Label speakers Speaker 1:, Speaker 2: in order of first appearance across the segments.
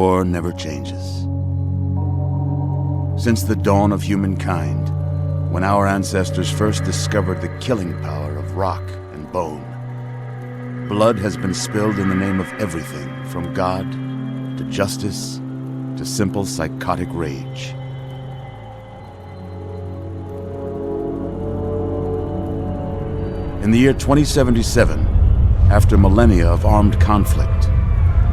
Speaker 1: War never changes. Since the dawn of humankind, when our ancestors first discovered the killing power of rock and bone, blood has been spilled in the name of everything from God to justice to simple psychotic rage. In the year 2077, after millennia of armed conflict,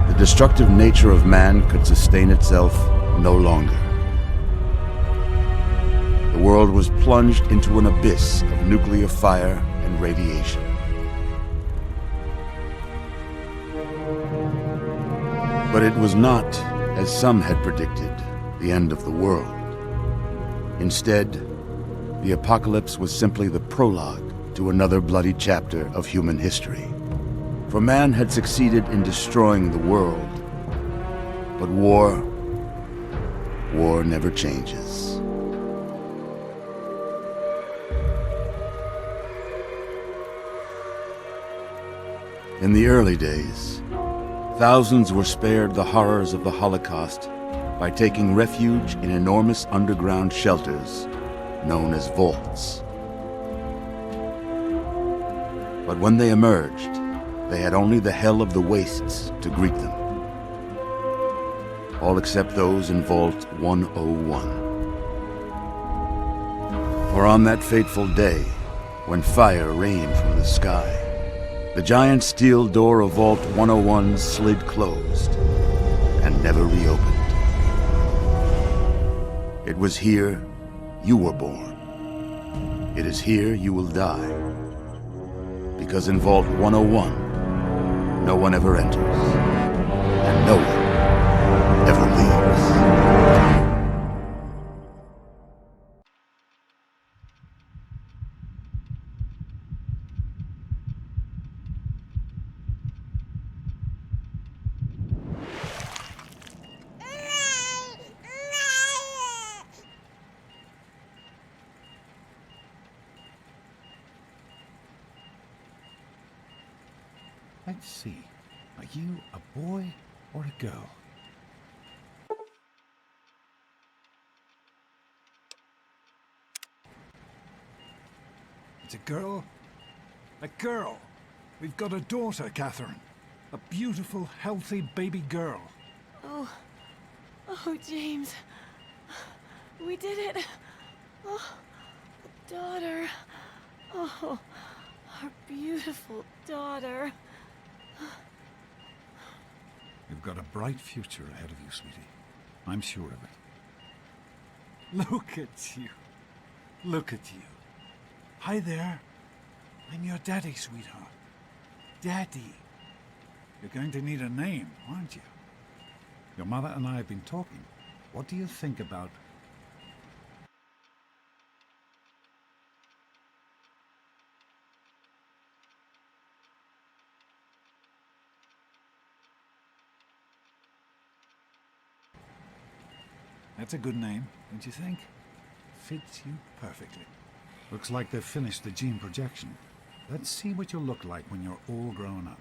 Speaker 1: the destructive nature of man could sustain itself no longer. The world was plunged into an abyss of nuclear fire and radiation. But it was not, as some had predicted, the end of the world. Instead, the apocalypse was simply the prologue to another bloody chapter of human history. For man had succeeded in destroying the world, but war never changes. In the early days, thousands were spared the horrors of the Holocaust by taking refuge in enormous underground shelters known as vaults. But when they emerged, they had only the hell of the wastes to greet them. All except those in Vault 101. For on that fateful day, when fire rained from the sky, the giant steel door of Vault 101 slid closed and never reopened. It was here you were born. It is here you will die. Because in Vault 101, no one ever enters, and no one ever leaves.
Speaker 2: Let's see. Are you a boy or a girl? It's a girl? A girl! We've got a daughter, Catherine. A beautiful, healthy baby girl.
Speaker 3: Oh, James. We did it. Oh, a daughter. Oh, our beautiful daughter.
Speaker 2: You've got a bright future ahead of you, sweetie. I'm sure of it. Look at you. Look at you. Hi there. I'm your daddy, sweetheart. Daddy. You're going to need a name, aren't you? Your mother and I have been talking. What do you think about... That's a good name, don't you think? Fits you perfectly. Looks like they've finished the gene projection. Let's see what you'll look like when you're all grown up.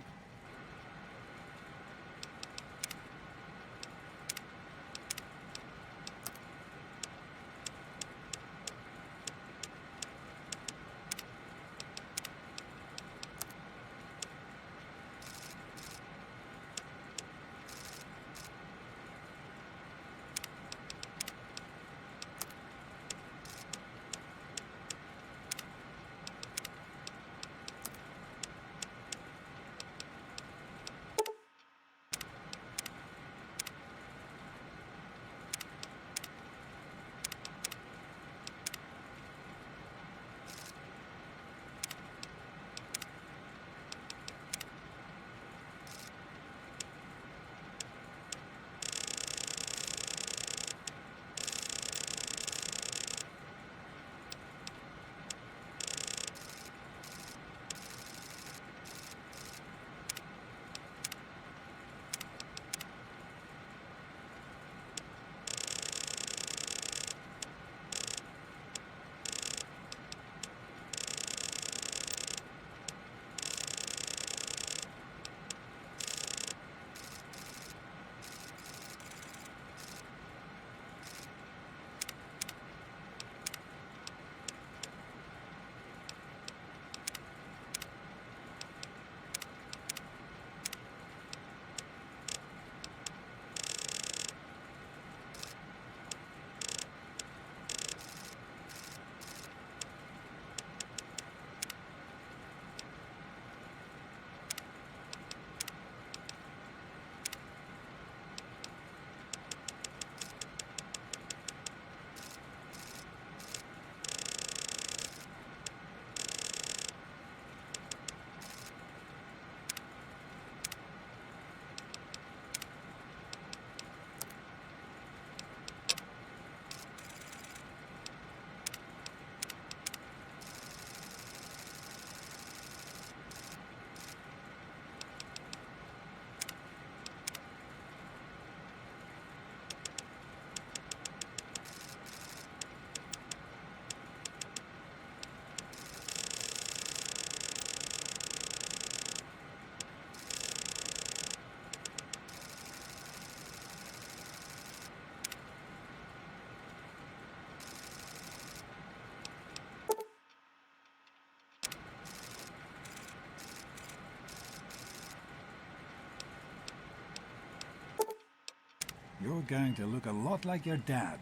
Speaker 2: you're going to look a lot like your dad.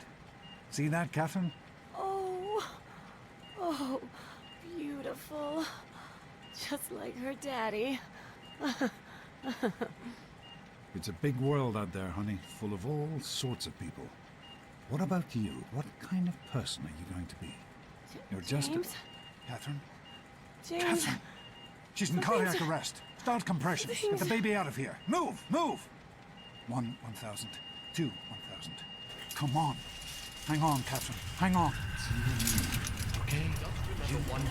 Speaker 2: See that, Catherine?
Speaker 3: Oh, beautiful. Just like her daddy.
Speaker 2: It's a big world out there, honey, full of all sorts of people. What about you? What kind of person are you going to be? You're just
Speaker 3: James?
Speaker 2: Catherine?
Speaker 3: James.
Speaker 2: Catherine! She's in cardiac arrest. Start compressions. Get the baby out of here. Move! Move! 1,000. 2, 1,000. Come on. Hang on, Catherine. Hang on.
Speaker 4: Okay? Number 1.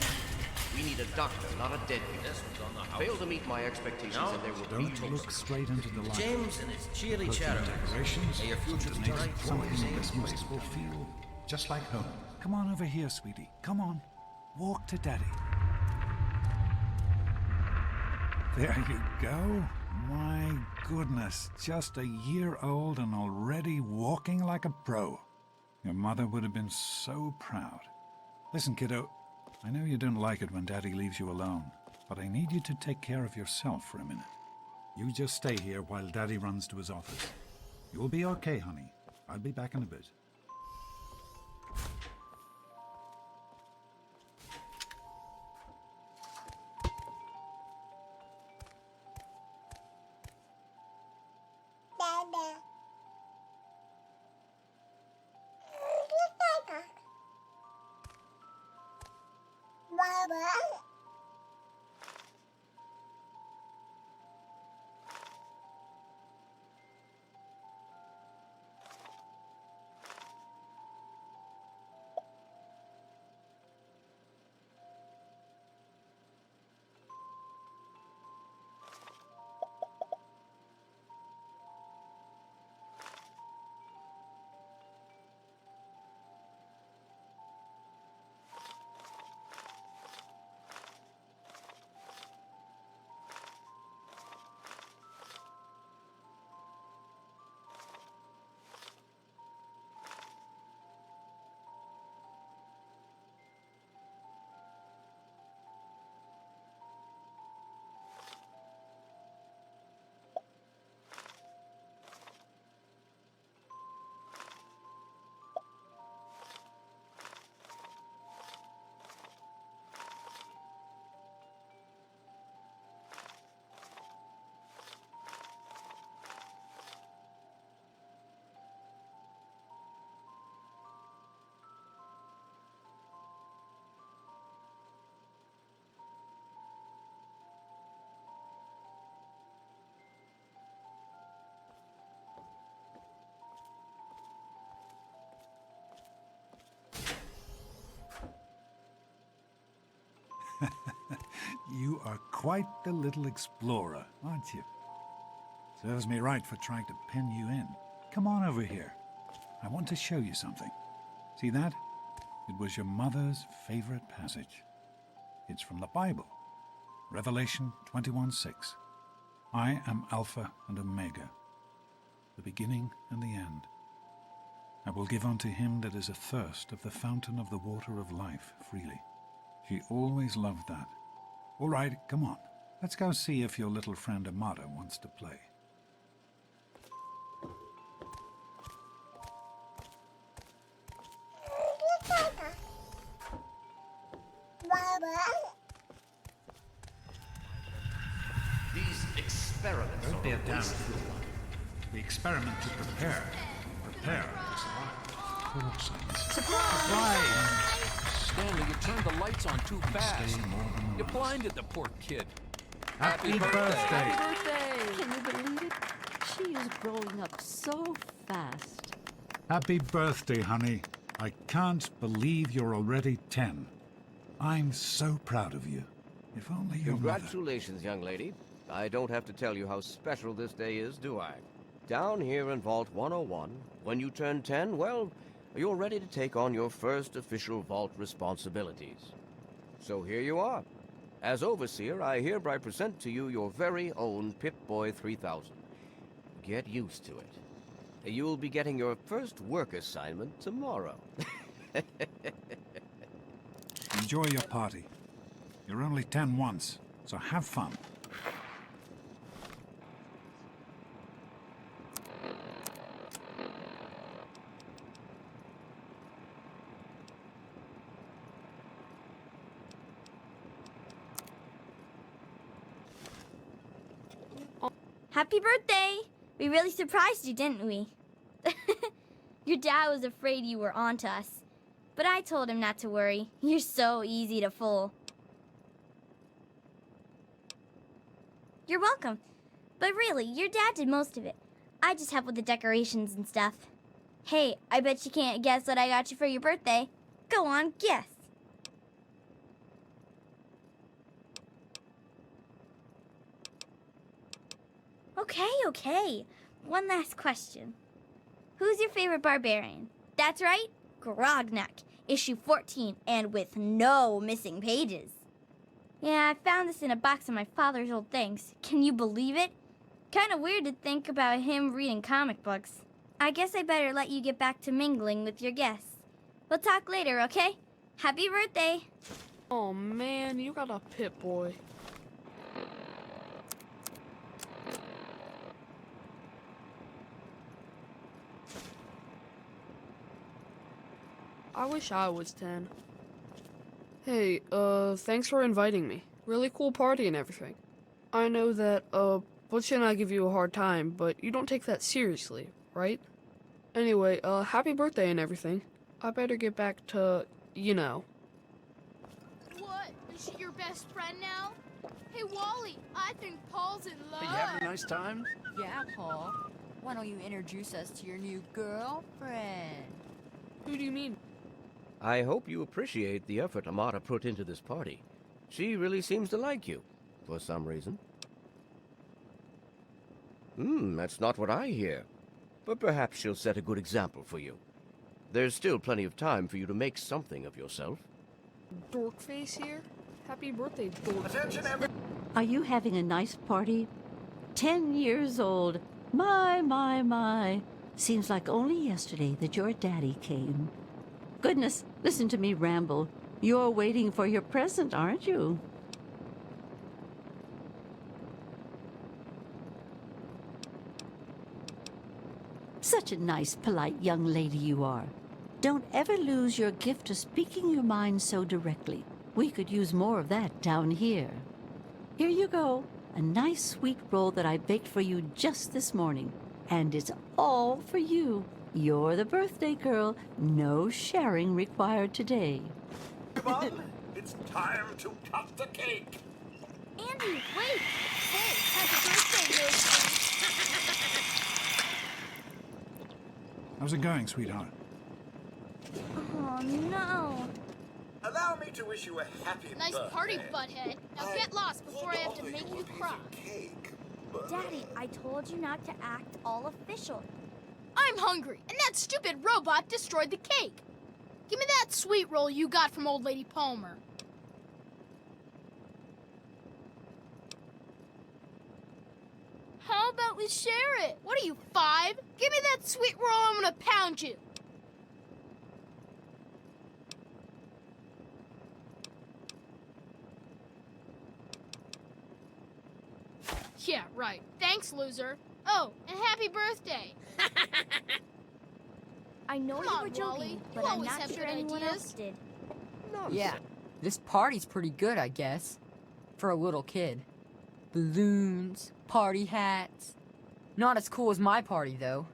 Speaker 4: We need a doctor, not a deadbeat. Fail to meet my expectations and there will be
Speaker 2: Don't look straight into the light.
Speaker 5: James and his cheerly chatter.
Speaker 2: Decorations.
Speaker 5: May your future be
Speaker 2: Make
Speaker 5: bright.
Speaker 2: something in this place will feel just like home. Come on over here, sweetie. Come on. Walk to Daddy. There you go. My goodness, just a year old and already walking like a pro. Your mother would have been so proud. Listen, kiddo, I know you don't like it when Daddy leaves you alone, but I need you to take care of yourself for a minute. You just stay here while Daddy runs to his office. You'll be okay, honey. I'll be back in a bit. You are quite the little explorer, aren't you? Serves me right for trying to pin you in. Come on over here. I want to show you something. See that? It was your mother's favorite passage. It's from the Bible. Revelation 21:6. I am Alpha and Omega, the beginning and the end. I will give unto him that is athirst of the fountain of the water of life freely. She always loved that. All right, come on. Let's go see if your little friend Amada wants to play.
Speaker 4: These experiments
Speaker 2: Don't be a
Speaker 4: are
Speaker 2: damn
Speaker 4: wasted.
Speaker 2: fool. The experiment to prepare. Prepare to survive.
Speaker 6: Surprise! Stanley, you turned the lights on too fast. You blinded the poor kid.
Speaker 2: Happy birthday!
Speaker 3: Happy birthday!
Speaker 7: Can you believe it? She is growing up so fast.
Speaker 2: Happy birthday, honey. I can't believe you're already 10. I'm so proud of you. If only your mother...
Speaker 4: Congratulations, young lady. I don't have to tell you how special this day is, do I? Down here in Vault 101, when you turn 10, well, you're ready to take on your first official Vault responsibilities. So here you are. As Overseer, I hereby present to you your very own Pip-Boy 3000. Get used to it. You'll be getting your first work assignment tomorrow.
Speaker 2: Enjoy your party. You're only 10 once, so have fun.
Speaker 5: Happy birthday! We really surprised you, didn't we? Your dad was afraid you were onto us. But I told him not to worry. You're so easy to fool. You're welcome. But really, your dad did most of it. I just helped with the decorations and stuff. Hey, I bet you can't guess what I got you for your birthday. Go on, guess. Okay. One last question. Who's your favorite barbarian? That's right, Grognak, issue 14, and with no missing pages. Yeah, I found this in a box of my father's old things. Can you believe it? Kinda weird to think about him reading comic books. I guess I better let you get back to mingling with your guests. We'll talk later, okay? Happy birthday!
Speaker 8: Oh man, you got a Pip-Boy. I wish I was 10. Hey, thanks for inviting me. Really cool party and everything. I know that, Butch and I give you a hard time, but you don't take that seriously, right? Anyway, happy birthday and everything. I better get back to, you know.
Speaker 9: What? Is she your best friend now? Hey, Wally, I think Paul's in love.
Speaker 2: Hey, you having a nice time?
Speaker 10: Yeah, Paul. Why don't you introduce us to your new girlfriend?
Speaker 8: Who do you mean?
Speaker 4: I hope you appreciate the effort Amata put into this party. She really seems to like you, for some reason. That's not what I hear. But perhaps she'll set a good example for you. There's still plenty of time for you to make something of yourself.
Speaker 8: Dorkface here? Happy birthday, Dorkface.
Speaker 7: Are you having a nice party? 10 years old. My. Seems like only yesterday that your daddy came. Goodness, listen to me ramble. You're waiting for your present, aren't you? Such a nice, polite young lady you are. Don't ever lose your gift of speaking your mind so directly. We could use more of that down here. Here you go. A nice sweet roll that I baked for you just this morning. And it's all for you. You're the birthday girl. No sharing required today.
Speaker 11: Come on, it's time to cut the cake.
Speaker 5: Andy, wait!
Speaker 9: Hey, happy birthday, Lucy.
Speaker 2: How's it going, sweetheart?
Speaker 5: Oh, no.
Speaker 11: Allow me to wish you a happy
Speaker 9: Nice
Speaker 11: birthday.
Speaker 9: party, butthead. Now get lost before I have to make you cry.
Speaker 11: Cake,
Speaker 5: Daddy, I told you not to act all official.
Speaker 9: I'm hungry, and that stupid robot destroyed the cake. Give me that sweet roll you got from old lady Palmer. How about we share it? What are you, 5? Give me that sweet roll, I'm gonna pound you. Yeah, right. Thanks, loser. Oh, and happy birthday.
Speaker 5: I know
Speaker 9: Come
Speaker 5: you
Speaker 9: on,
Speaker 5: were joking,
Speaker 9: Wally.
Speaker 5: but
Speaker 9: You
Speaker 5: I'm
Speaker 9: always
Speaker 5: not
Speaker 9: have
Speaker 5: sure
Speaker 9: good
Speaker 5: anyone
Speaker 9: ideas.
Speaker 5: else did.
Speaker 10: Yeah, this party's pretty good, I guess. For a little kid. Balloons, party hats. Not as cool as my party, though.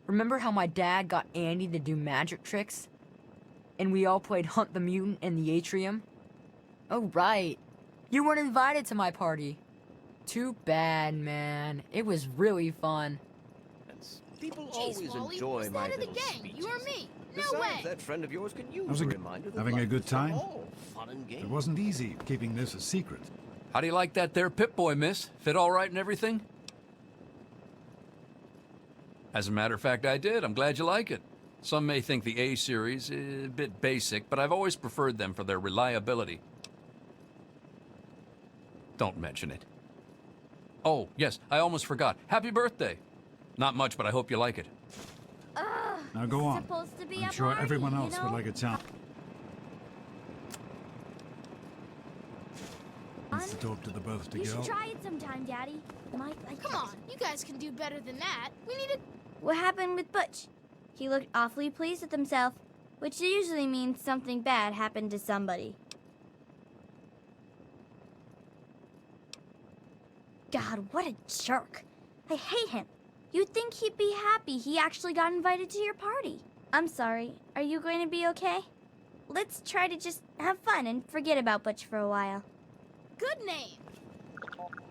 Speaker 10: Remember how my dad got Andy to do magic tricks? And we all played Hunt the Mutant in the atrium? Oh, right. You weren't invited to my party. Too bad, man. It was really fun.
Speaker 4: People
Speaker 9: Jeez,
Speaker 4: always
Speaker 9: Wally,
Speaker 4: enjoy
Speaker 9: who's
Speaker 4: my
Speaker 9: that of the
Speaker 4: little
Speaker 9: gang?
Speaker 4: speeches.
Speaker 9: You or me? No
Speaker 4: Besides,
Speaker 9: way.
Speaker 4: that friend of yours can use
Speaker 2: How's
Speaker 4: a
Speaker 2: it-
Speaker 4: reminder that
Speaker 2: having a
Speaker 4: life
Speaker 2: good
Speaker 4: is
Speaker 2: time?
Speaker 4: all fun and games.
Speaker 2: It wasn't easy keeping this a secret.
Speaker 6: How do you like that there Pip-Boy, miss? Fit all right and everything? As a matter of fact, I did. I'm glad you like it. Some may think the A series is a bit basic, but I've always preferred them for their reliability. Don't mention it. Oh, yes, I almost forgot. Happy birthday. Not much, but I hope you like it.
Speaker 2: Now go on.
Speaker 5: Supposed to be
Speaker 2: I'm
Speaker 5: a
Speaker 2: sure
Speaker 5: party,
Speaker 2: everyone
Speaker 5: you
Speaker 2: else would
Speaker 5: know?
Speaker 2: like a chance to talk to the birthday
Speaker 5: You
Speaker 2: girl.
Speaker 5: should try it sometime, Daddy. Might like
Speaker 9: Come on, you guys can do better than that. We need a...
Speaker 5: What happened with Butch? He looked awfully pleased with himself, which usually means something bad happened to somebody. God, what a jerk. I hate him. You'd think he'd be happy he actually got invited to your party. I'm sorry. Are you going to be okay? Let's try to just have fun and forget about Butch for a while.
Speaker 9: Good name.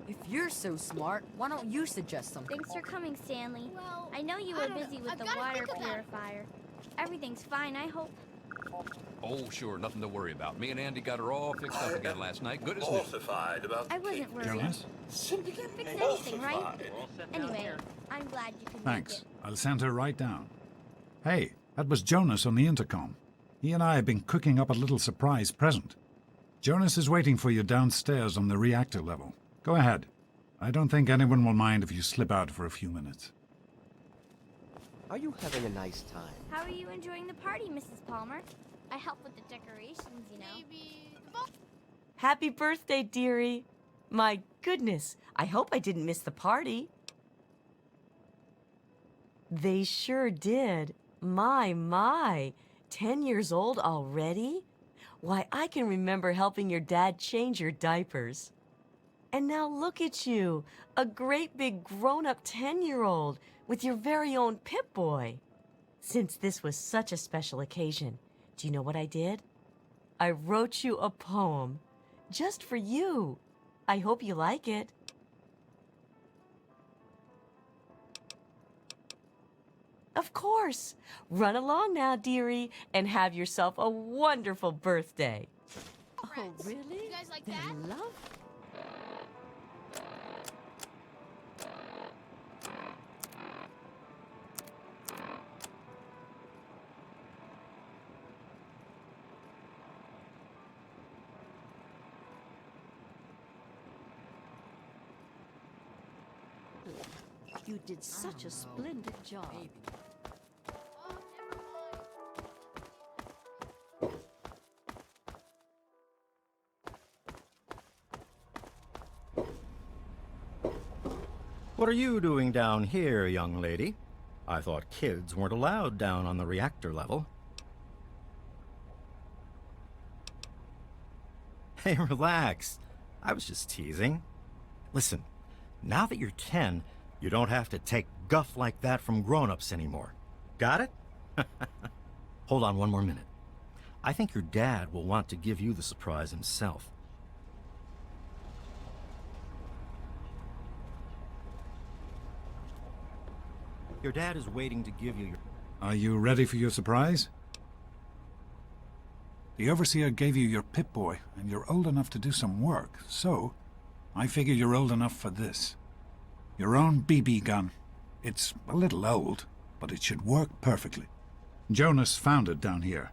Speaker 10: If you're so smart, why don't you suggest something?
Speaker 5: Thanks for coming, Stanley.
Speaker 9: Well,
Speaker 5: I know you
Speaker 9: I
Speaker 5: were
Speaker 9: don't know.
Speaker 5: busy with
Speaker 9: I've
Speaker 5: the
Speaker 9: gotta
Speaker 5: water
Speaker 9: think about it.
Speaker 5: purifier. Everything's fine, I hope.
Speaker 6: Oh, sure, nothing to worry about. Me and Andy got her all fixed up again last night. Good as new.
Speaker 11: Mortified about
Speaker 5: I
Speaker 11: the
Speaker 5: wasn't
Speaker 11: cake.
Speaker 5: worried.
Speaker 2: Jonas?
Speaker 5: You can't fix anything, right? Anyway, I'm glad you could make
Speaker 2: Thanks.
Speaker 5: it.
Speaker 2: I'll send her right down. Hey, that was Jonas on the intercom. He and I have been cooking up a little surprise present. Jonas is waiting for you downstairs on the reactor level. Go ahead. I don't think anyone will mind if you slip out for a few minutes.
Speaker 4: Are you having a nice time?
Speaker 5: How are you enjoying the party, Mrs. Palmer? I help with the decorations, you know.
Speaker 9: Maybe the ball.
Speaker 12: Happy birthday, dearie. My goodness, I hope I didn't miss the party. They sure did. My. 10 years old already? Why, I can remember helping your dad change your diapers. And now look at you, a great big grown-up 10-year-old with your very own Pip-Boy. Since this was such a special occasion, do you know what I did? I wrote you a poem, just for you. I hope you like it. Of course. Run along now, dearie, and have yourself a wonderful birthday.
Speaker 7: Oh, really?
Speaker 9: You guys like
Speaker 7: They're
Speaker 9: that?
Speaker 7: lovely. You did such a splendid job.
Speaker 10: Maybe.
Speaker 9: Oh, never mind.
Speaker 13: What are you doing down here, young lady? I thought kids weren't allowed down on the reactor level. Hey, relax. I was just teasing. Listen, now that you're 10, you don't have to take guff like that from grown-ups anymore. Got it? Hold on one more minute. I think your dad will want to give you the surprise himself. Your dad is waiting to give you your...
Speaker 2: Are you ready for your surprise? The Overseer gave you your Pip-Boy, and you're old enough to do some work, so I figure you're old enough for this. Your own BB gun. It's a little old, but it should work perfectly. Jonas found it down here.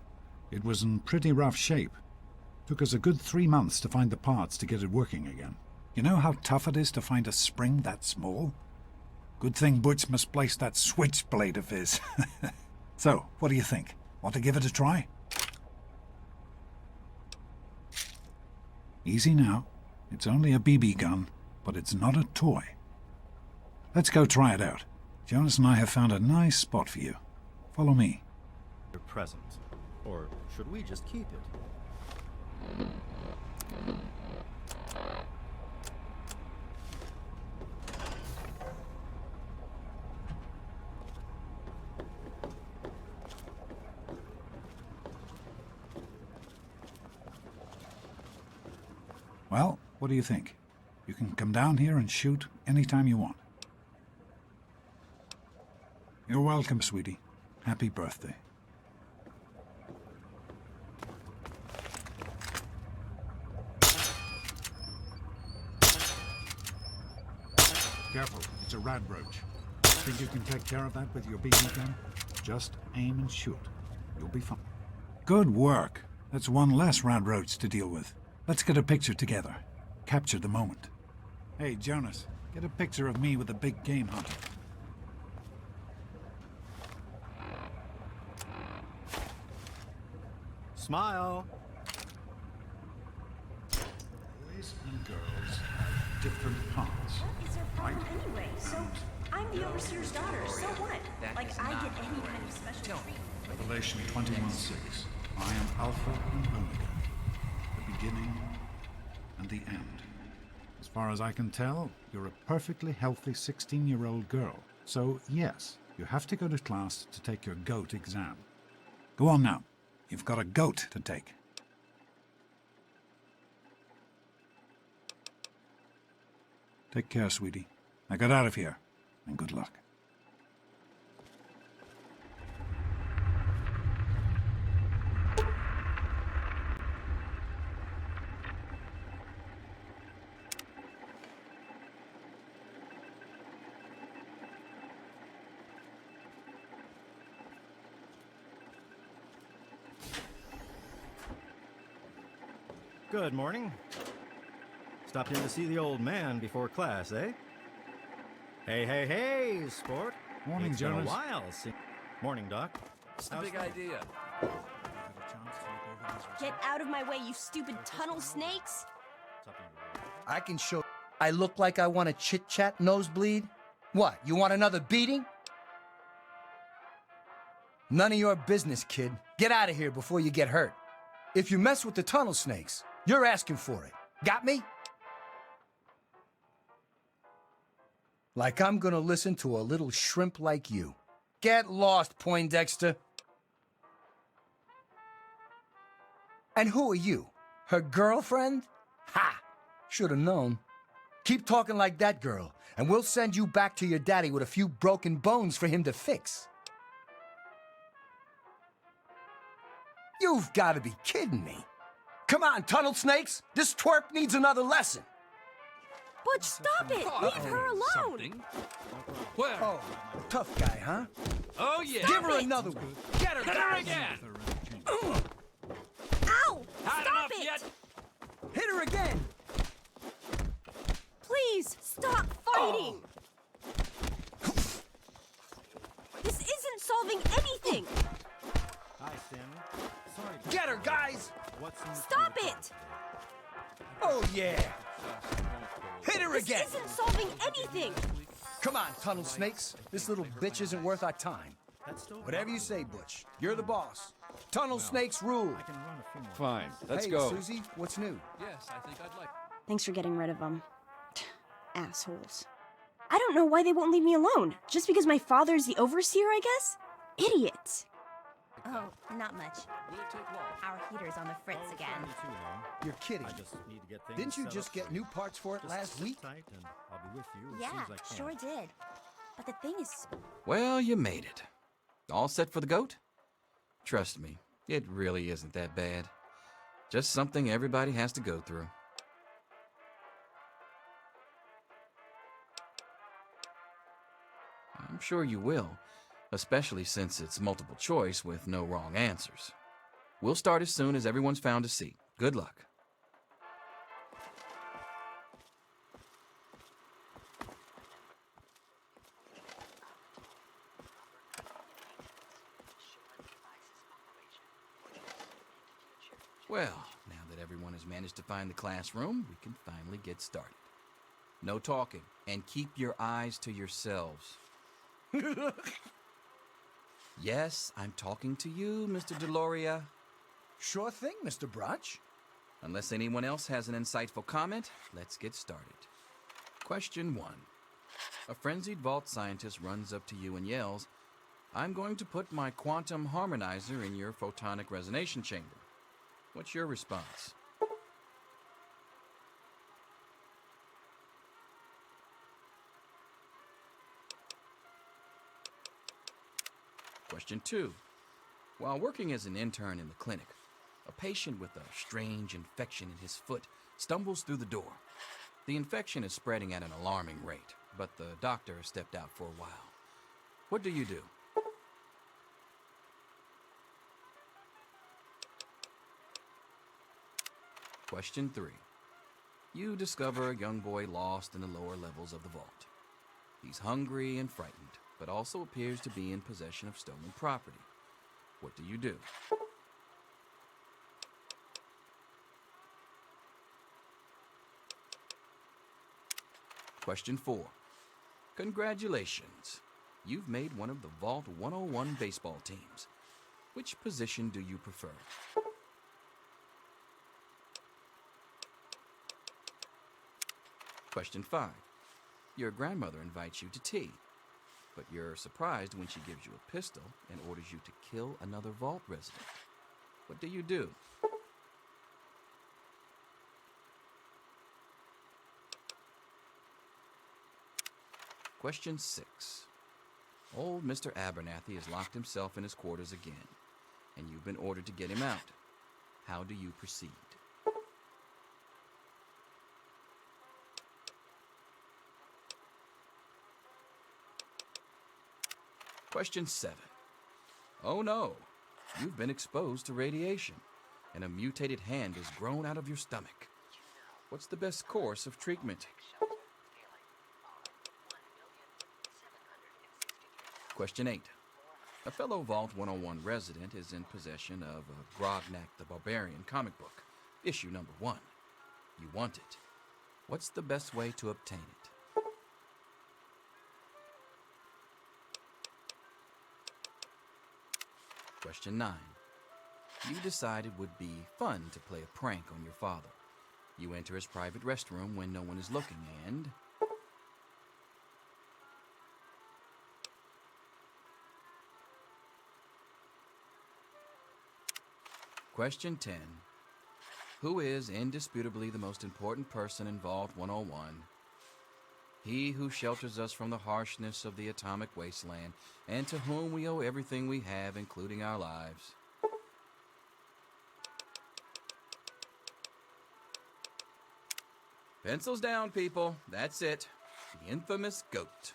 Speaker 2: It was in pretty rough shape. Took us a good 3 months to find the parts to get it working again. You know how tough it is to find a spring that small? Good thing Butch misplaced that switchblade of his. So, what do you think? Want to give it a try? Easy now. It's only a BB gun, but it's not a toy. Let's go try it out. Jonas and I have found a nice spot for you. Follow me.
Speaker 13: your present. Or should we just keep it?
Speaker 2: Well, what do you think? You can come down here and shoot anytime you want. You're welcome, sweetie. Happy birthday. Careful, it's a rad roach. Think you can take care of that with your BB gun? Just aim and shoot. You'll be fine. Good work. That's one less rad roach to deal with. Let's get a picture together. Capture the moment. Hey, Jonas, get a picture of me with a big game hunter.
Speaker 13: Smile.
Speaker 2: Boys and girls have different parts.
Speaker 14: What is your problem anyway? So, I'm the overseer's daughter, so what? Like, I get any kind of special treatment.
Speaker 2: Revelation 21:6. I am Alpha and Omega, the beginning and the end. As far as I can tell, you're a perfectly healthy 16-year-old girl. So, yes, you have to go to class to take your GOAT exam. Go on now. You've got a GOAT to take. Take care, sweetie. Now get out of here, and good luck.
Speaker 13: Good morning. Stopped in to see the old man before class, eh? Hey, sport.
Speaker 2: Morning,
Speaker 13: it's been
Speaker 2: Jonas.
Speaker 13: a while since... Morning, Doc.
Speaker 6: What's the big idea?
Speaker 14: Get out of my way, you stupid tunnel snakes!
Speaker 15: I can show... I look like I want a chit-chat nosebleed? What, you want another beating? None of your business, kid. Get out of here before you get hurt. If you mess with the tunnel snakes, you're asking for it. Got me? Like I'm gonna listen to a little shrimp like you. Get lost, Poindexter. And who are you? Her girlfriend? Ha! Should've known. Keep talking like that girl, and we'll send you back to your daddy with a few broken bones for him to fix. You've gotta be kidding me. Come on, tunnel snakes! This twerp needs another lesson!
Speaker 14: Butch, stop it! Leave her alone!
Speaker 6: Something. Well.
Speaker 15: Oh, tough guy, huh?
Speaker 6: Oh, yeah.
Speaker 15: Give her another one! Get her,
Speaker 6: Hit her again!
Speaker 14: Ow!
Speaker 6: Had
Speaker 14: Stop
Speaker 6: enough
Speaker 14: it!
Speaker 6: yet?
Speaker 15: Hit her again!
Speaker 14: Please, stop fighting! This isn't solving anything!
Speaker 13: Hi, Sammy. Sorry.
Speaker 15: Get her, guys!
Speaker 14: Stop it!
Speaker 15: Oh, yeah! Hit her again!
Speaker 14: This isn't solving anything!
Speaker 15: Come on, tunnel snakes. This little bitch isn't worth our time. Whatever you say, Butch. You're the boss. Tunnel snakes rule.
Speaker 16: Fine, let's
Speaker 15: hey,
Speaker 16: go.
Speaker 15: Susie, what's new?
Speaker 6: Yes, I think I'd like...
Speaker 14: Thanks for getting rid of them. Assholes. I don't know why they won't leave me alone. Just because my father's the overseer, I guess? Idiots.
Speaker 5: Oh, not much. Our heater's on the fritz again.
Speaker 15: You're kidding. Didn't you just get new parts for it last week?
Speaker 5: Yeah, sure did. But the thing is...
Speaker 16: Well, you made it. All set for the goat? Trust me, it really isn't that bad. Just something everybody has to go through. I'm sure you will, especially since it's multiple choice with no wrong answers. We'll start as soon as everyone's found a seat. Good luck. Well, now that everyone has managed to find the classroom, we can finally get started. No talking, and keep your eyes to yourselves. Yes, I'm talking to you, Mr. Deloria.
Speaker 15: Sure thing, Mr. Brunch.
Speaker 16: Unless anyone else has an insightful comment, let's get started. Question 1. A frenzied vault scientist runs up to you and yells, "I'm going to put my quantum harmonizer in your photonic resonation chamber." What's your response? Question 2. While working as an intern in the clinic, a patient with a strange infection in his foot stumbles through the door. The infection is spreading at an alarming rate, but the doctor stepped out for a while. What do you do? Question 3. You discover a young boy lost in the lower levels of the vault. He's hungry and frightened, but also appears to be in possession of stolen property. What do you do? Question 4. Congratulations. You've made one of the Vault 101 baseball teams. Which position do you prefer? Question 5. Your grandmother invites you to tea, but you're surprised when she gives you a pistol and orders you to kill another vault resident. What do you do? Question 6. Old Mr. Abernathy has locked himself in his quarters again, and you've been ordered to get him out. How do you proceed? Question 7. Oh no, you've been exposed to radiation, and a mutated hand has grown out of your stomach. What's the best course of treatment? Question 8. A fellow Vault 101 resident is in possession of a Grognak the Barbarian comic book, issue number 1. You want it. What's the best way to obtain it? Question 9. You decide it would be fun to play a prank on your father. You enter his private restroom when no one is looking and... Question 10. Who is indisputably the most important person in Vault 101? He who shelters us from the harshness of the atomic wasteland, and to whom we owe everything we have, including our lives. Pencils down, people. That's it. The infamous goat.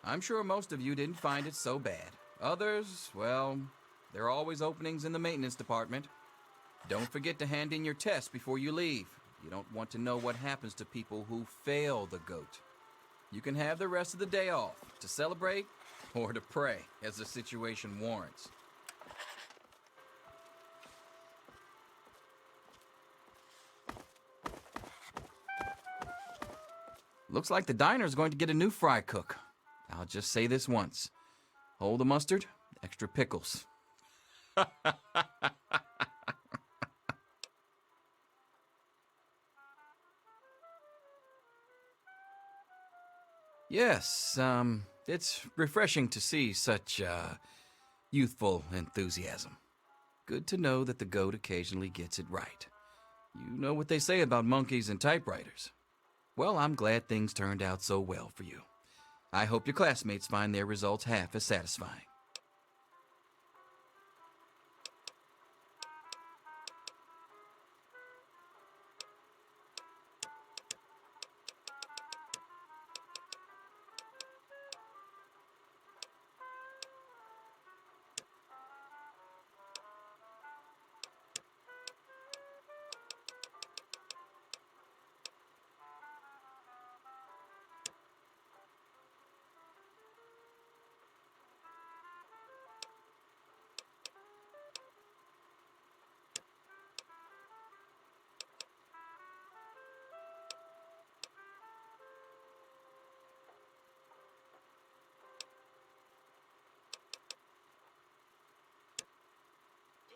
Speaker 16: I'm sure most of you didn't find it so bad. Others, well, there are always openings in the maintenance department. Don't forget to hand in your test before you leave. You don't want to know what happens to people who fail the goat. You can have the rest of the day off to celebrate or to pray as the situation warrants. Looks like the diner's going to get a new fry cook. I'll just say this once. Hold the mustard, extra pickles. Yes, it's refreshing to see such, youthful enthusiasm. Good to know that the goat occasionally gets it right. You know what they say about monkeys and typewriters. Well, I'm glad things turned out so well for you. I hope your classmates find their results half as satisfying.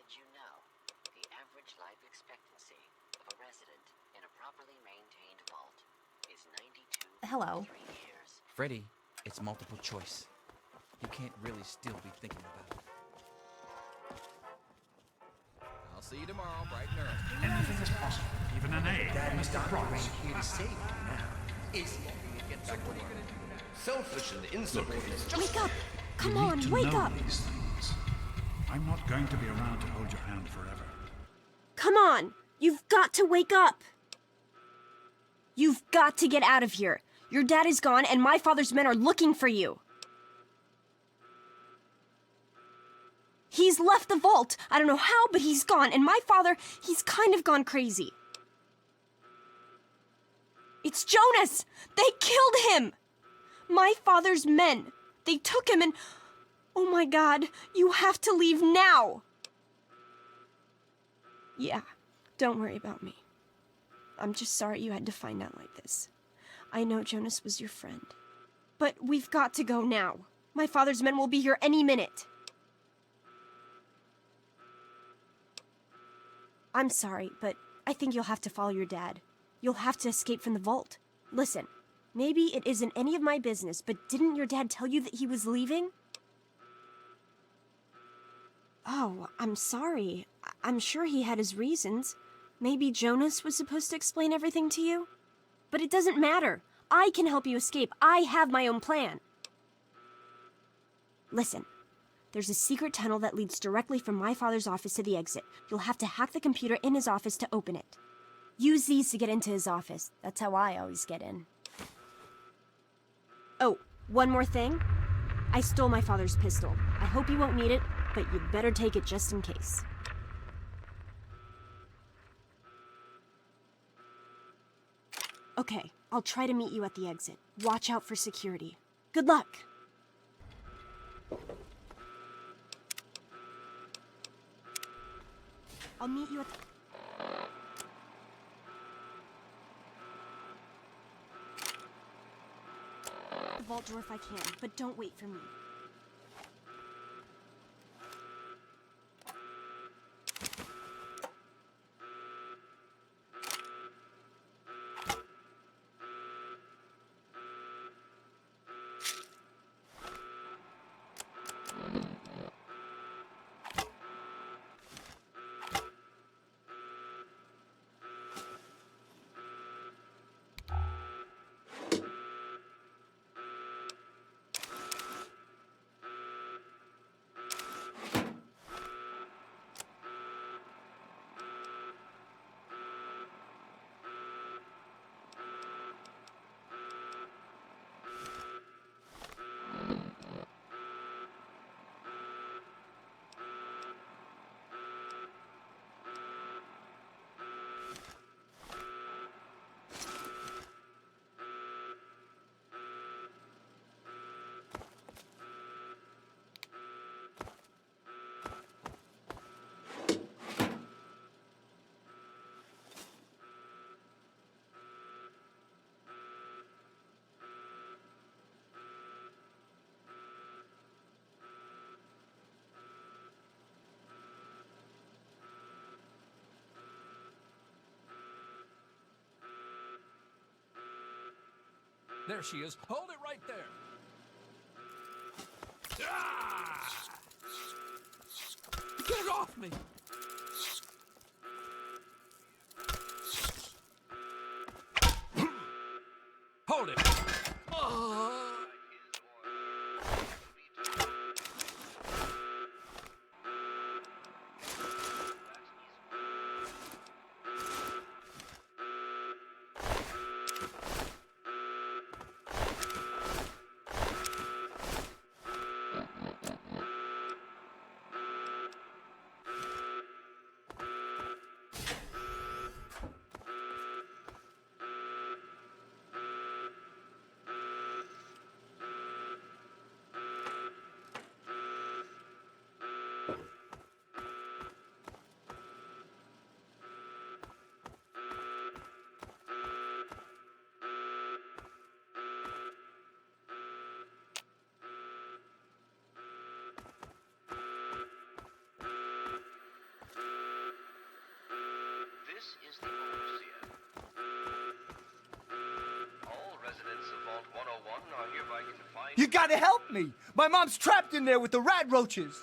Speaker 17: Did you know the average life expectancy of a resident in a properly maintained vault is 92
Speaker 5: Hello.
Speaker 17: 3 years?
Speaker 16: Freddy, it's multiple choice. You can't really still be thinking about it. I'll see you tomorrow, bright and early.
Speaker 2: Anything is possible, even an A.
Speaker 11: Daddy's
Speaker 2: Mr.
Speaker 11: not
Speaker 2: Price.
Speaker 11: here to save you now. Is he?
Speaker 4: So what are you gonna do now? Selfish and insubordinate.
Speaker 14: Wake up! Come
Speaker 2: You
Speaker 14: on,
Speaker 2: need to
Speaker 14: wake
Speaker 2: know
Speaker 14: up!
Speaker 2: these things. I'm not going to be around to hold your hand forever.
Speaker 14: Come on! You've got to wake up! You've got to get out of here. Your dad is gone, and my father's men are looking for you. He's left the vault. I don't know how, but he's gone, and my father, he's kind of gone crazy. It's Jonas! They killed him! My father's men. They took him and... Oh my God, you have to leave now! Yeah, don't worry about me. I'm just sorry you had to find out like this. I know Jonas was your friend. But we've got to go now. My father's men will be here any minute. I'm sorry, but I think you'll have to follow your dad. You'll have to escape from the vault. Listen, maybe it isn't any of my business, but didn't your dad tell you that he was leaving? Oh, I'm sorry. I'm sure he had his reasons. Maybe Jonas was supposed to explain everything to you? But it doesn't matter. I can help you escape. I have my own plan. Listen, there's a secret tunnel that leads directly from my father's office to the exit. You'll have to hack the computer in his office to open it. Use these to get into his office. That's how I always get in. Oh, one more thing. I stole my father's pistol. I hope you won't need it, but you'd better take it just in case. Okay, I'll try to meet you at the exit. Watch out for security. Good luck! I'll meet you at the vault door if I can, but don't wait for me.
Speaker 6: There she is. Hold it right there. Ah! Get it off me! Hold it!
Speaker 4: This is the overseer. All residents of Vault 101 are hereby confined.
Speaker 15: You gotta help me! My mom's trapped in there with the rat roaches!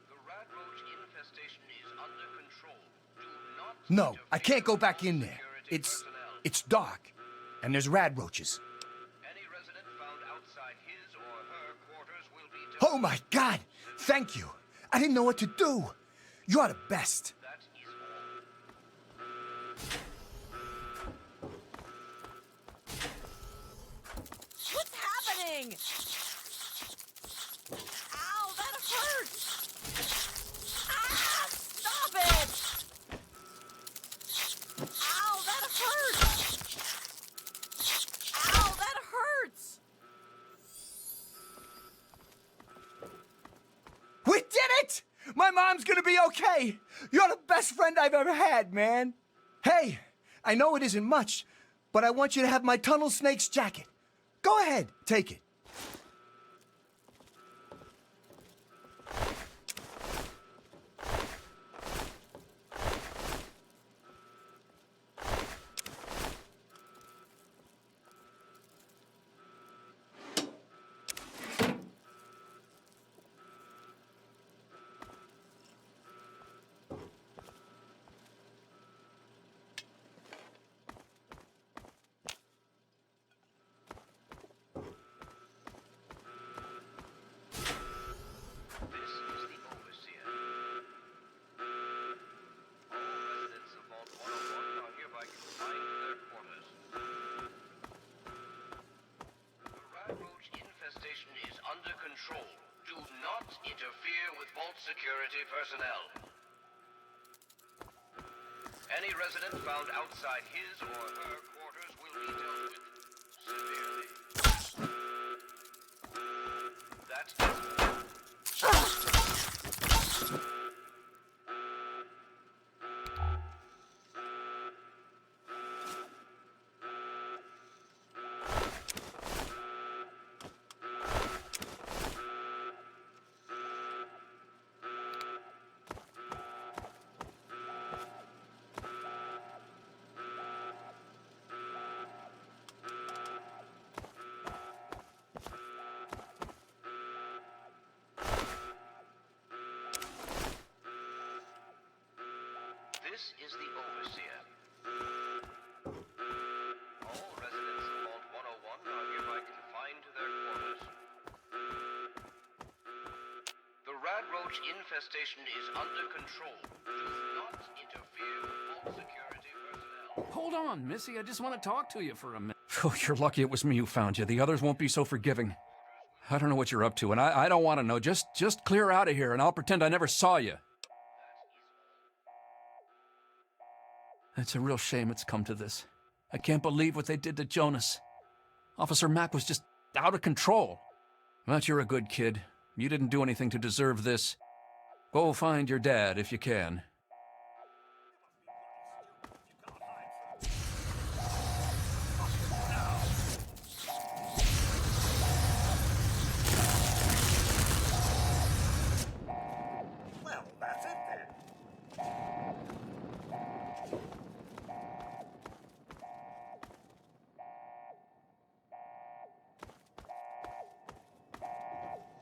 Speaker 4: The rat roach infestation is under control. Do not
Speaker 15: No, I can't go back in there. It's dark, and there's rat roaches.
Speaker 4: Any resident found outside his or her quarters will be
Speaker 15: Oh my God! Thank you! I didn't know what to do! You're the best!
Speaker 4: That is all.
Speaker 3: What's happening? Ow, that hurts! Ah, stop it! Ow, that hurts! Ow, that hurts!
Speaker 15: We did it! My mom's gonna be okay! You're the best friend I've ever had, man! Hey, I know it isn't much, but I want you to have my Tunnel Snake's jacket. Go ahead, take it.
Speaker 4: interfere with vault security personnel. Any resident found outside his or her quarters will be dealt with severely. That This is the Overseer. All residents of Vault 101 are hereby confined to their quarters. The rad roach infestation is under control. Do not interfere with Vault security personnel.
Speaker 6: Hold on, Missy. I just want to talk to you for a minute. Oh, you're lucky it was me who found you. The others won't be so forgiving. I don't know what you're up to, and I don't want to know. Just clear out of here, and I'll pretend I never saw you. It's a real shame it's come to this. I can't believe what they did to Jonas. Officer Mack was just out of control. But you're a good kid. You didn't do anything to deserve this. Go find your dad if you can.
Speaker 11: Well, that's it then.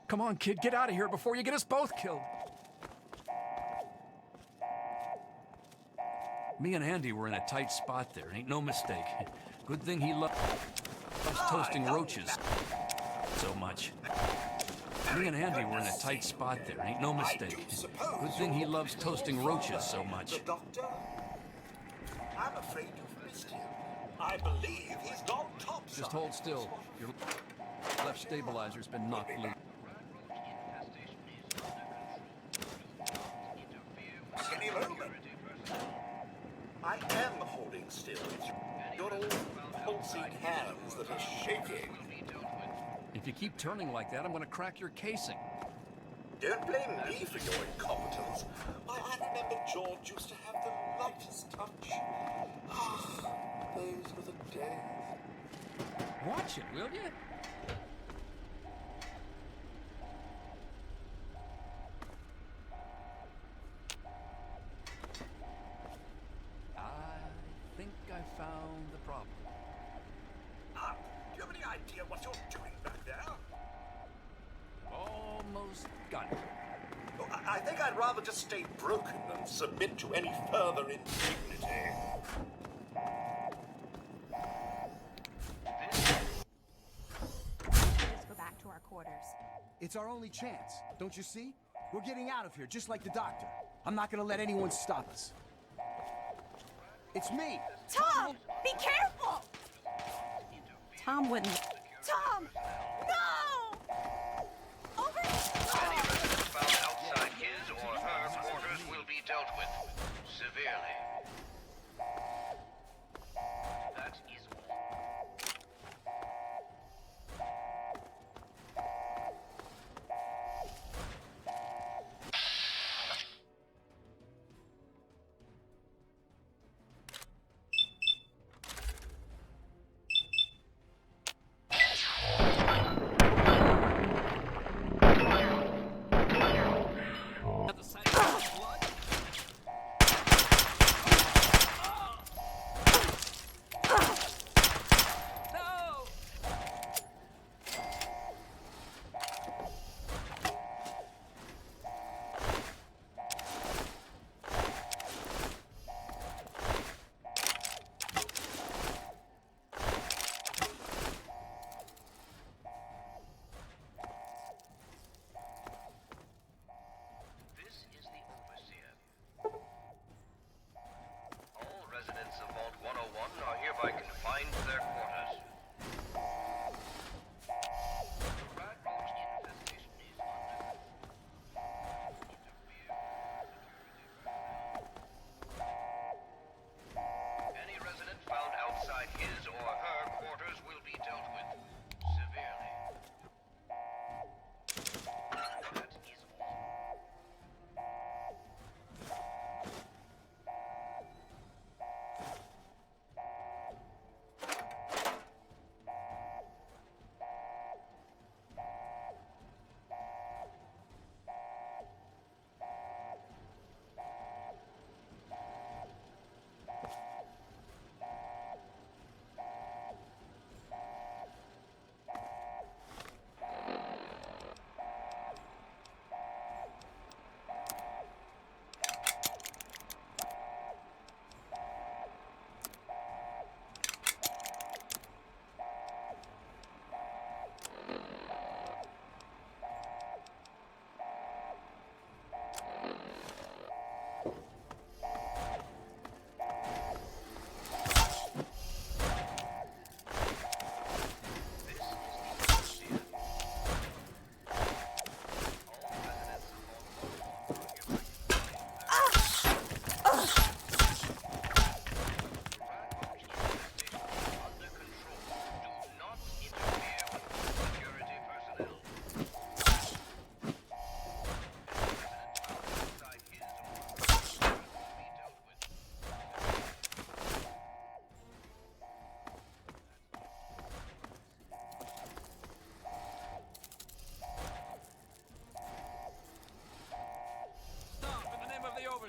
Speaker 6: Come on, kid, get out of here before you get us both killed. Me and Andy were in a tight spot there, ain't no mistake. Good thing he loves toasting roaches so much. Me and Andy were in a tight spot there, ain't no mistake. Good thing he loves toasting roaches so much.
Speaker 11: The doctor? I'm afraid you've missed him. I believe he's gone topside.
Speaker 6: Just hold still. Your left stabilizer's been knocked loose.
Speaker 11: Any moment. I am holding still. It's your old pulsing hands that are shaking.
Speaker 6: If you keep turning like that, I'm gonna crack your casing.
Speaker 11: Don't blame me for your incompetence. Why, I remember George used to have the lightest touch. Those were the days.
Speaker 6: Watch it, will you? I think I found the problem.
Speaker 11: Do you have any idea what you're doing back there?
Speaker 6: Almost got it.
Speaker 11: Oh, I think I'd rather just stay broken than submit to any further indignity.
Speaker 18: Let's go back to our quarters.
Speaker 15: It's our only chance, don't you see? We're getting out of here, just like the doctor. I'm not gonna let anyone stop us. It's me!
Speaker 3: Tom! Be careful!
Speaker 18: Tom wouldn't.
Speaker 3: Tom! No! Over
Speaker 4: Any resident found outside his or her quarters will be dealt with severely. That is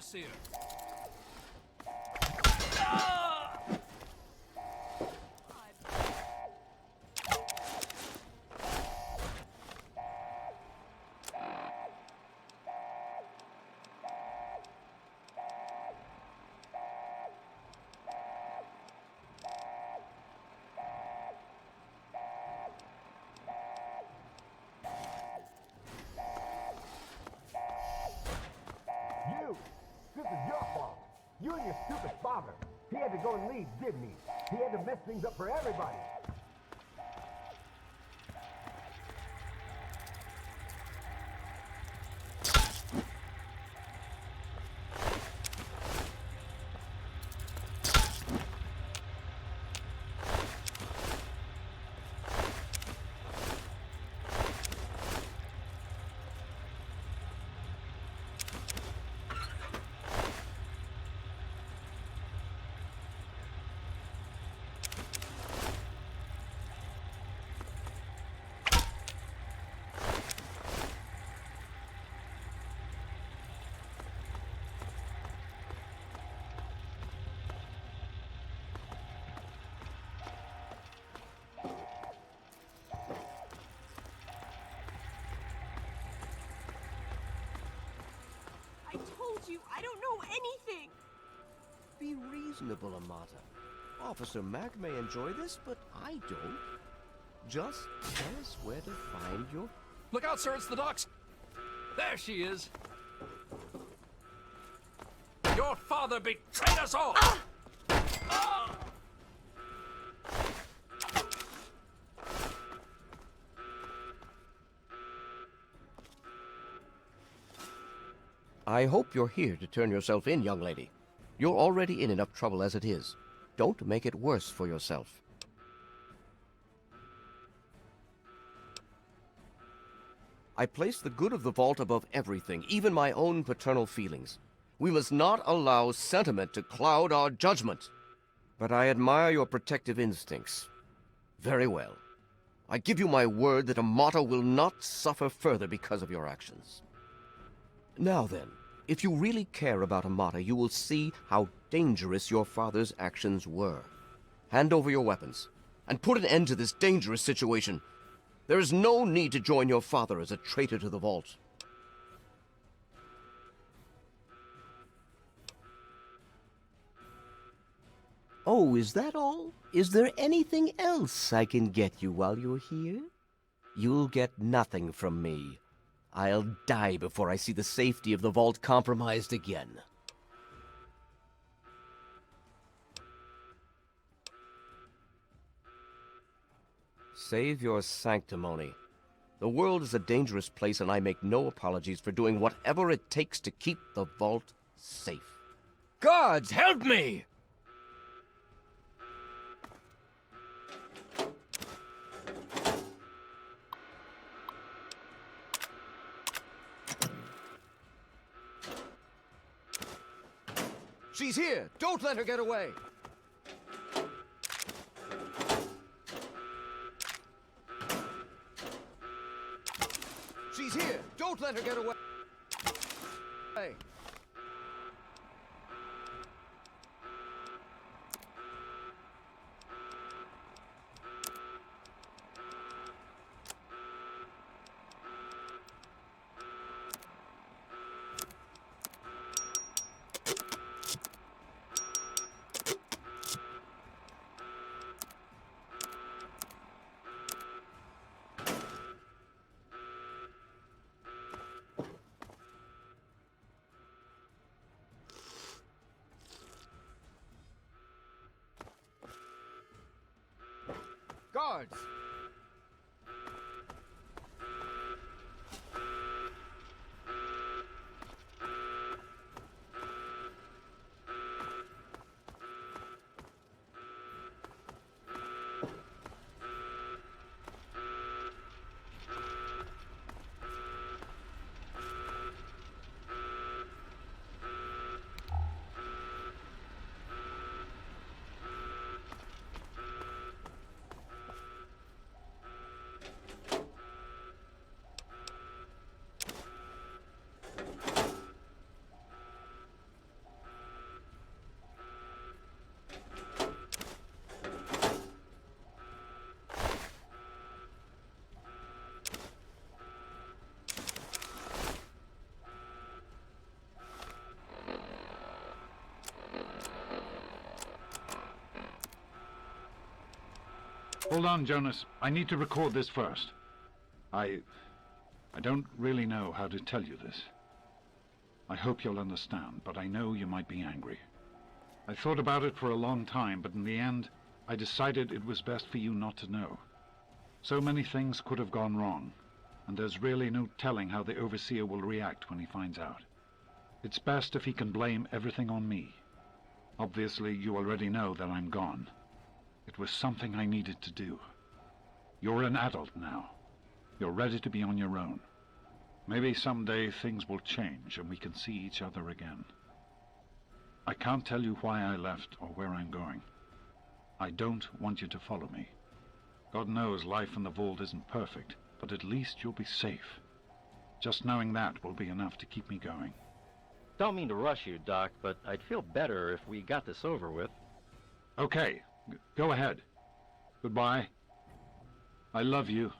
Speaker 6: overseer.
Speaker 19: This is your fault. You and your stupid father. He had to go and leave, didn't he? He had to mess things up for everybody.
Speaker 14: I told you, I don't know anything!
Speaker 4: Be reasonable, Amata. Officer Mack may enjoy this, but I don't. Just tell us where to find your...
Speaker 6: Look out, sir, it's the docks! There she is! Your father betrayed us all!
Speaker 4: I hope you're here to turn yourself in, young lady. You're already in enough trouble as it is. Don't make it worse for yourself. I place the good of the vault above everything, even my own paternal feelings. We must not allow sentiment to cloud our judgment. But I admire your protective instincts. Very well. I give you my word that Amata will not suffer further because of your actions. Now then, if you really care about Amata, you will see how dangerous your father's actions were. Hand over your weapons, and put an end to this dangerous situation. There is no need to join your father as a traitor to the vault. Oh, is that all? Is there anything else I can get you while you're here? You'll get nothing from me. I'll die before I see the safety of the vault compromised again. Save your sanctimony. The world is a dangerous place, and I make no apologies for doing whatever it takes to keep the vault safe. Guards, help me! She's here! Don't let her get away! She's here! Don't let her get away! Hey. Guards!
Speaker 2: Hold on, Jonas. I need to record this first. I don't really know how to tell you this. I hope you'll understand, but I know you might be angry. I thought about it for a long time, but in the end, I decided it was best for you not to know. So many things could have gone wrong, and there's really no telling how the Overseer will react when he finds out. It's best if he can blame everything on me. Obviously, you already know that I'm gone. It was something I needed to do. You're an adult now. You're ready to be on your own. Maybe someday things will change and we can see each other again. I can't tell you why I left or where I'm going. I don't want you to follow me. God knows life in the vault isn't perfect, but at least you'll be safe. Just knowing that will be enough to keep me going.
Speaker 13: Don't mean to rush you, Doc, but I'd feel better if we got this over with.
Speaker 2: Okay, go ahead. Goodbye. I love you.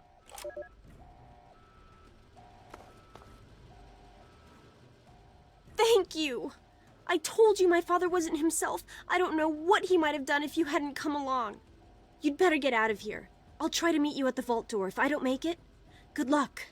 Speaker 14: Thank you! I told you my father wasn't himself. I don't know what he might have done if you hadn't come along. You'd better get out of here. I'll try to meet you at the vault door. If I don't make it, good luck.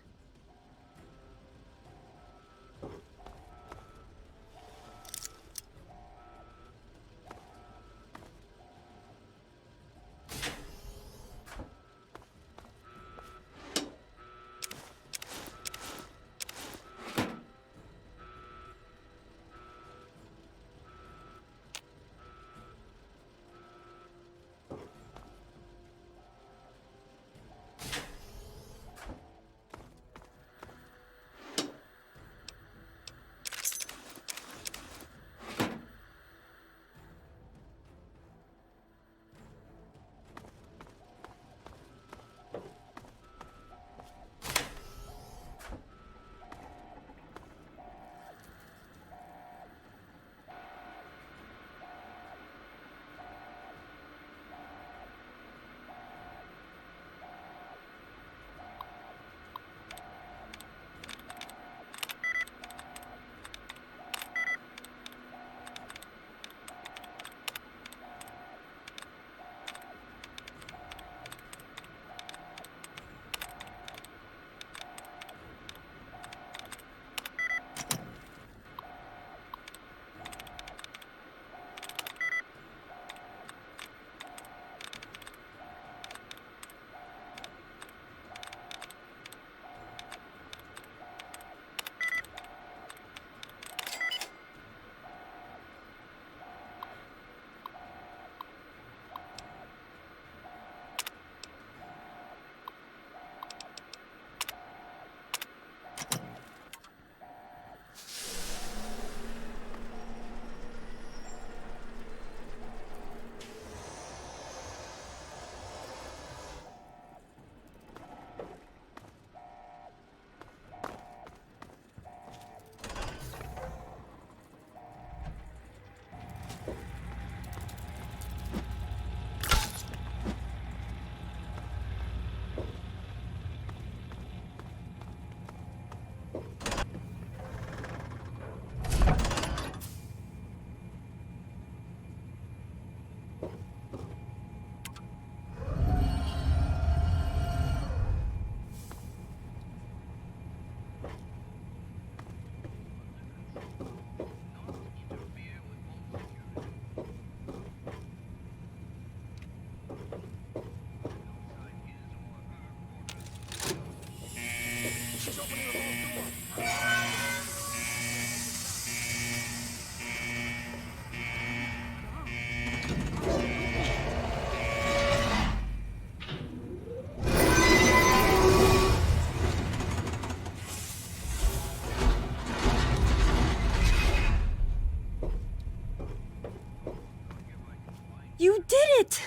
Speaker 14: You did it!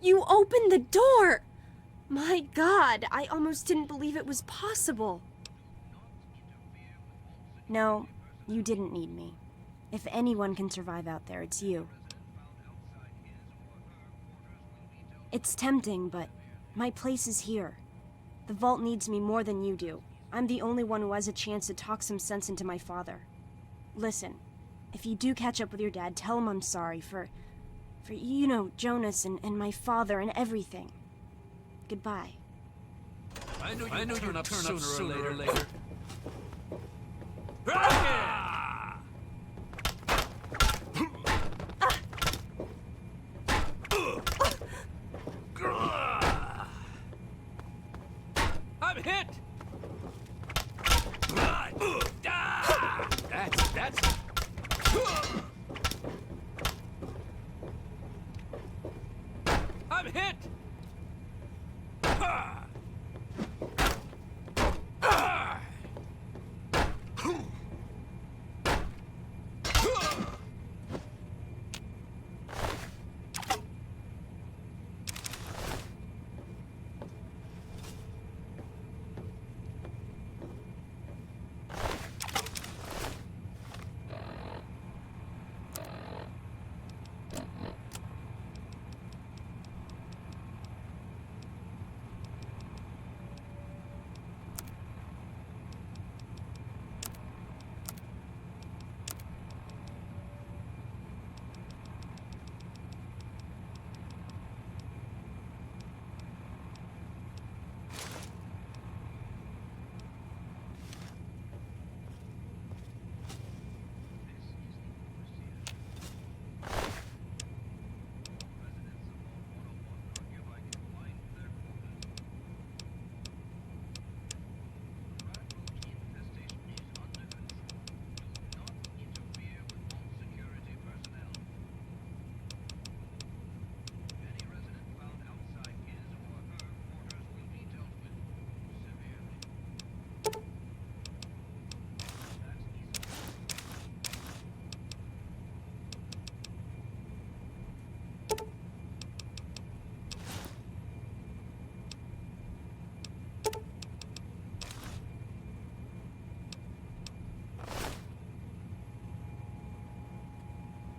Speaker 14: You opened the door! My God, I almost didn't believe it was possible. No, you didn't need me. If anyone can survive out there, it's you. It's tempting, but my place is here. The vault needs me more than you do. I'm the only one who has a chance to talk some sense into my father. Listen, if you do catch up with your dad, tell him I'm sorry for you know, Jonas and my father and everything. Goodbye.
Speaker 6: I knew you'd turn up sooner or later. I'm hit! That's... I'm hit!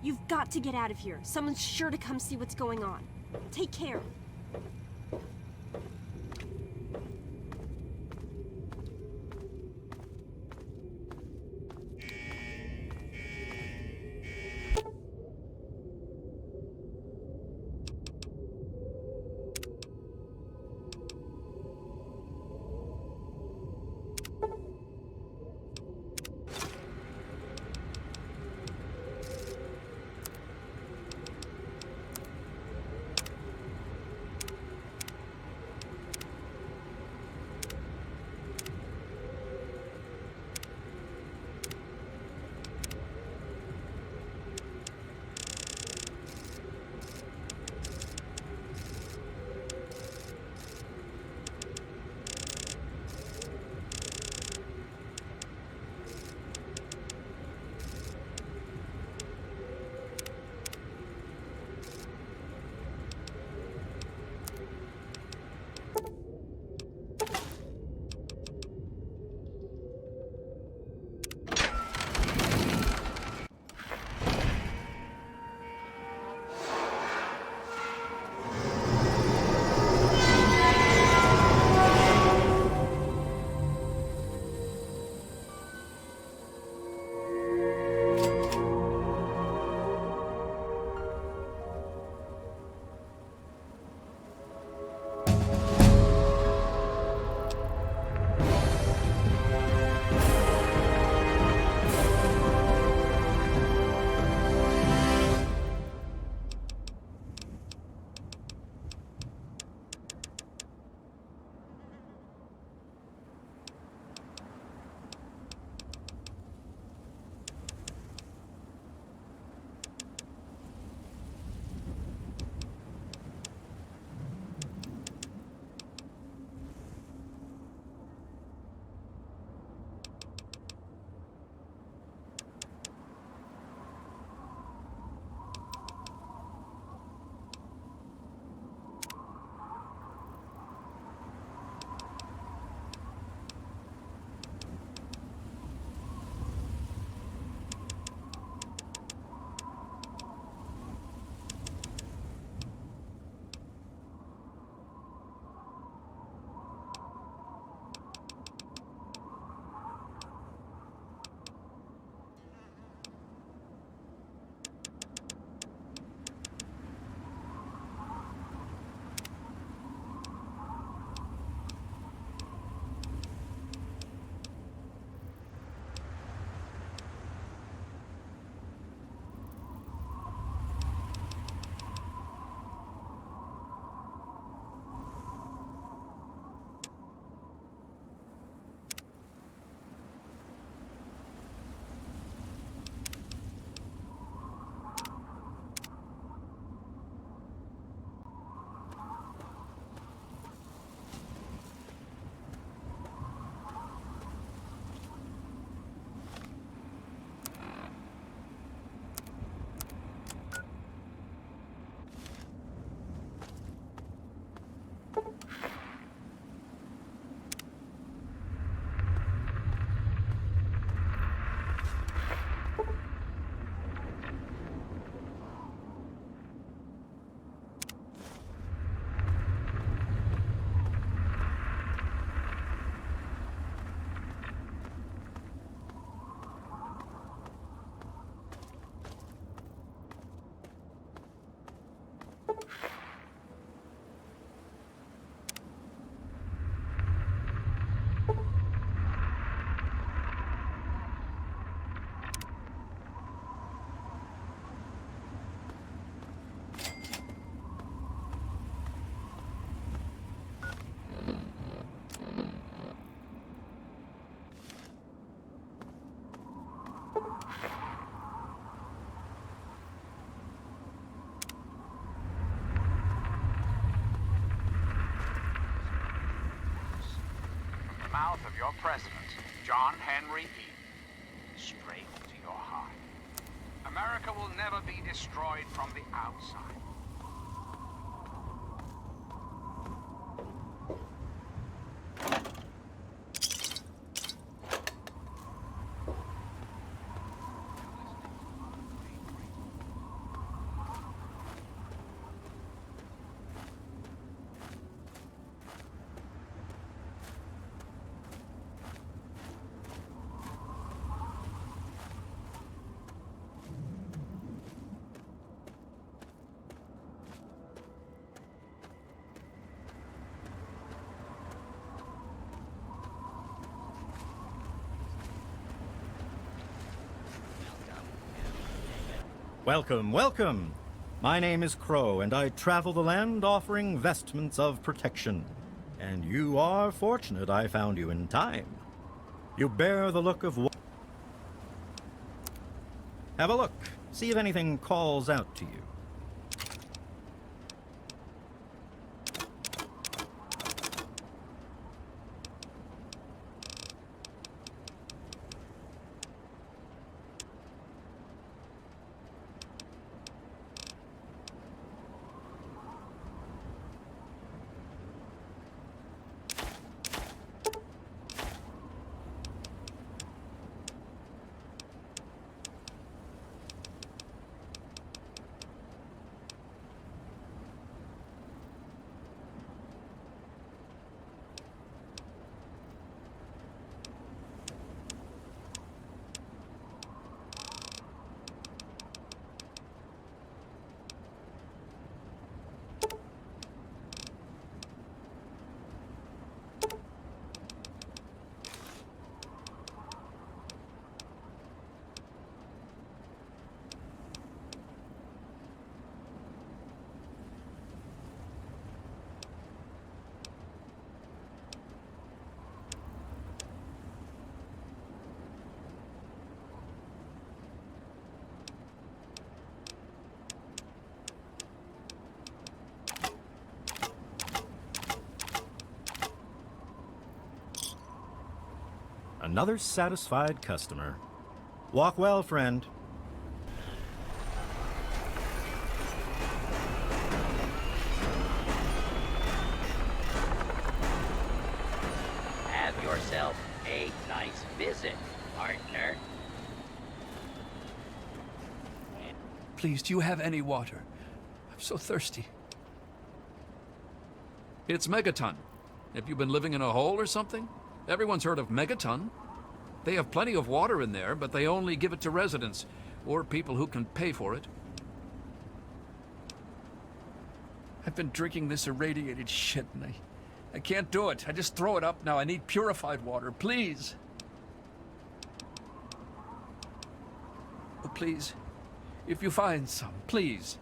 Speaker 14: You've got to get out of here. Someone's sure to come see what's going on. Take care.
Speaker 20: your president, John Henry Eden, straight to your heart. America will never be destroyed from the outside.
Speaker 13: Welcome, welcome! My name is Crow, and I travel the land offering vestments of protection. And you are fortunate I found you in time. You bear the look of... Have a look. See if anything calls out to you. Another satisfied customer. Walk well, friend.
Speaker 17: Have yourself a nice visit, partner.
Speaker 6: Please, do you have any water? I'm so thirsty. It's Megaton. Have you been living in a hole or something? Everyone's heard of Megaton. They have plenty of water in there, but they only give it to residents, or people who can pay for it. I've been drinking this irradiated shit, and I can't do it. I just throw it up now. I need purified water, please. Oh, please. If you find some, please.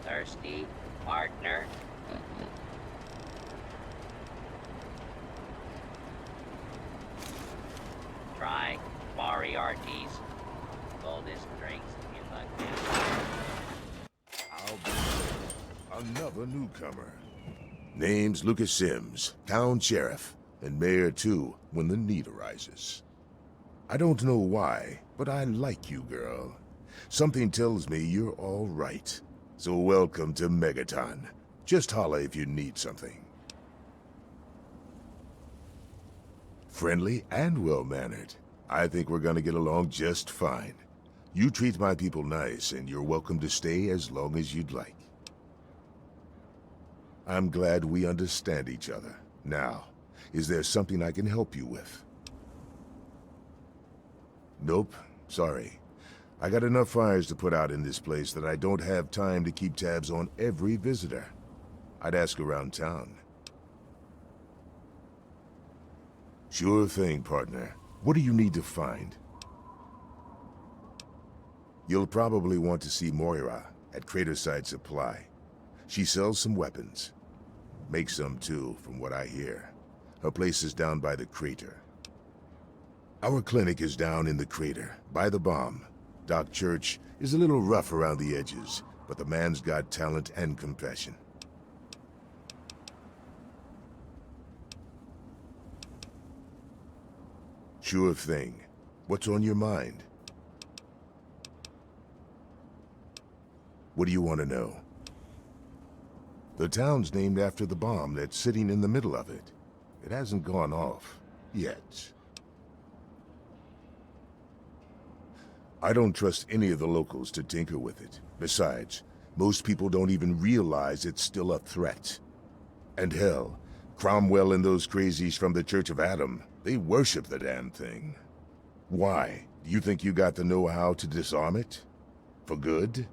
Speaker 17: Thirsty, partner. Try Moriarty's coldest drinks in the
Speaker 1: I'll be another newcomer. Name's Lucas Sims, town sheriff, and mayor too, when the need arises. I don't know why, but I like you, girl. Something tells me you're all right. So welcome to Megaton. Just holla if you need something. Friendly and well-mannered. I think we're gonna get along just fine. You treat my people nice, and you're welcome to stay as long as you'd like. I'm glad we understand each other. Now, is there something I can help you with? Nope, sorry. I got enough fires to put out in this place that I don't have time to keep tabs on every visitor. I'd ask around town. Sure thing, partner. What do you need to find? You'll probably want to see Moira at Craterside Supply. She sells some weapons. Make some too, from what I hear. Her place is down by the crater. Our clinic is down in the crater, by the bomb. Doc Church is a little rough around the edges, but the man's got talent and compassion. Sure thing. What's on your mind? What do you want to know? The town's named after the bomb that's sitting in the middle of it. It hasn't gone off, yet. I don't trust any of the locals to tinker with it. Besides, most people don't even realize it's still a threat. And hell, Cromwell and those crazies from the Church of Adam, they worship the damn thing. Why? Do you think you got the know-how to disarm it? For good?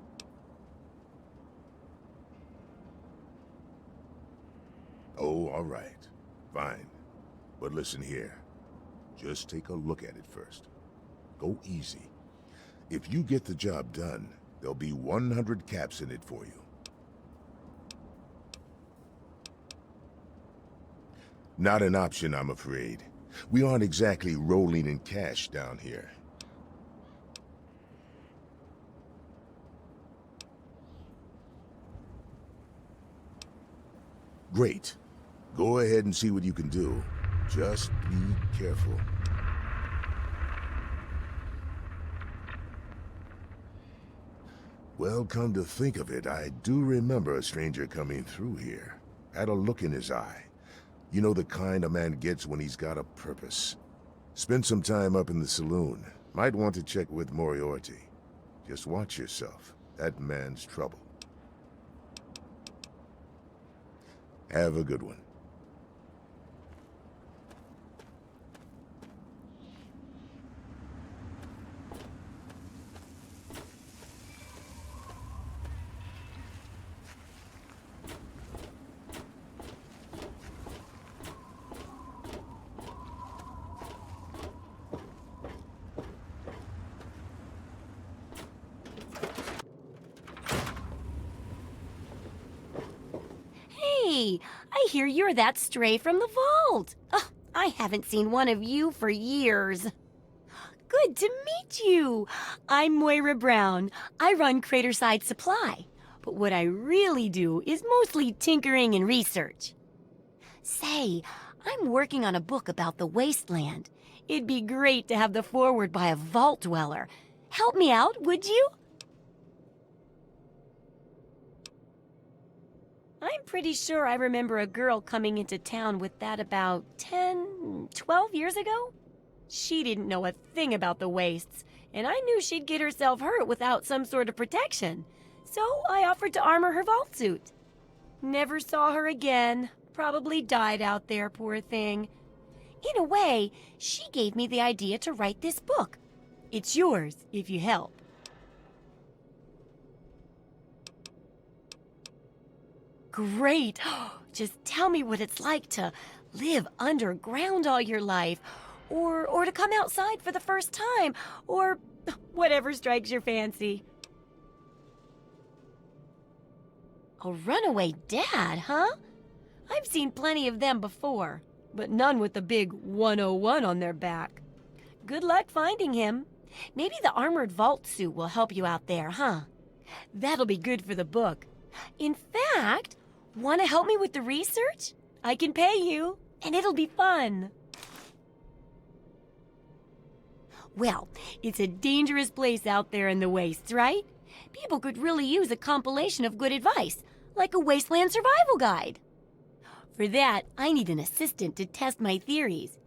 Speaker 1: Oh, all right. Fine. But listen here. Just take a look at it first. Go easy. If you get the job done, there'll be 100 caps in it for you. Not an option, I'm afraid. We aren't exactly rolling in cash down here. Great. Go ahead and see what you can do. Just be careful. Well, come to think of it, I do remember a stranger coming through here. Had a look in his eye. You know the kind a man gets when he's got a purpose. Spend some time up in the saloon. Might want to check with Moriarty. Just watch yourself. That man's trouble. Have a good one.
Speaker 21: Hey, I hear you're that stray from the vault. Oh, I haven't seen one of you for years. Good to meet you. I'm Moira Brown. I run Craterside Supply. But what I really do is mostly tinkering and research. Say, I'm working on a book about the wasteland. It'd be great to have the foreword by a vault dweller. Help me out, would you? I'm pretty sure I remember a girl coming into town with that about 10, 12 years ago. She didn't know a thing about the wastes, and I knew she'd get herself hurt without some sort of protection. So I offered to armor her vault suit. Never saw her again. Probably died out there, poor thing. In a way, she gave me the idea to write this book. It's yours, if you help. Great! Just tell me what it's like to live underground all your life, or to come outside for the first time, or whatever strikes your fancy. A runaway dad, huh? I've seen plenty of them before, but none with the big 101 on their back. Good luck finding him. Maybe the armored vault suit will help you out there, huh? That'll be good for the book. In fact, want to help me with the research? I can pay you, and it'll be fun. Well, it's a dangerous place out there in the wastes, right? People could really use a compilation of good advice, like a wasteland survival guide. For that, I need an assistant to test my theories.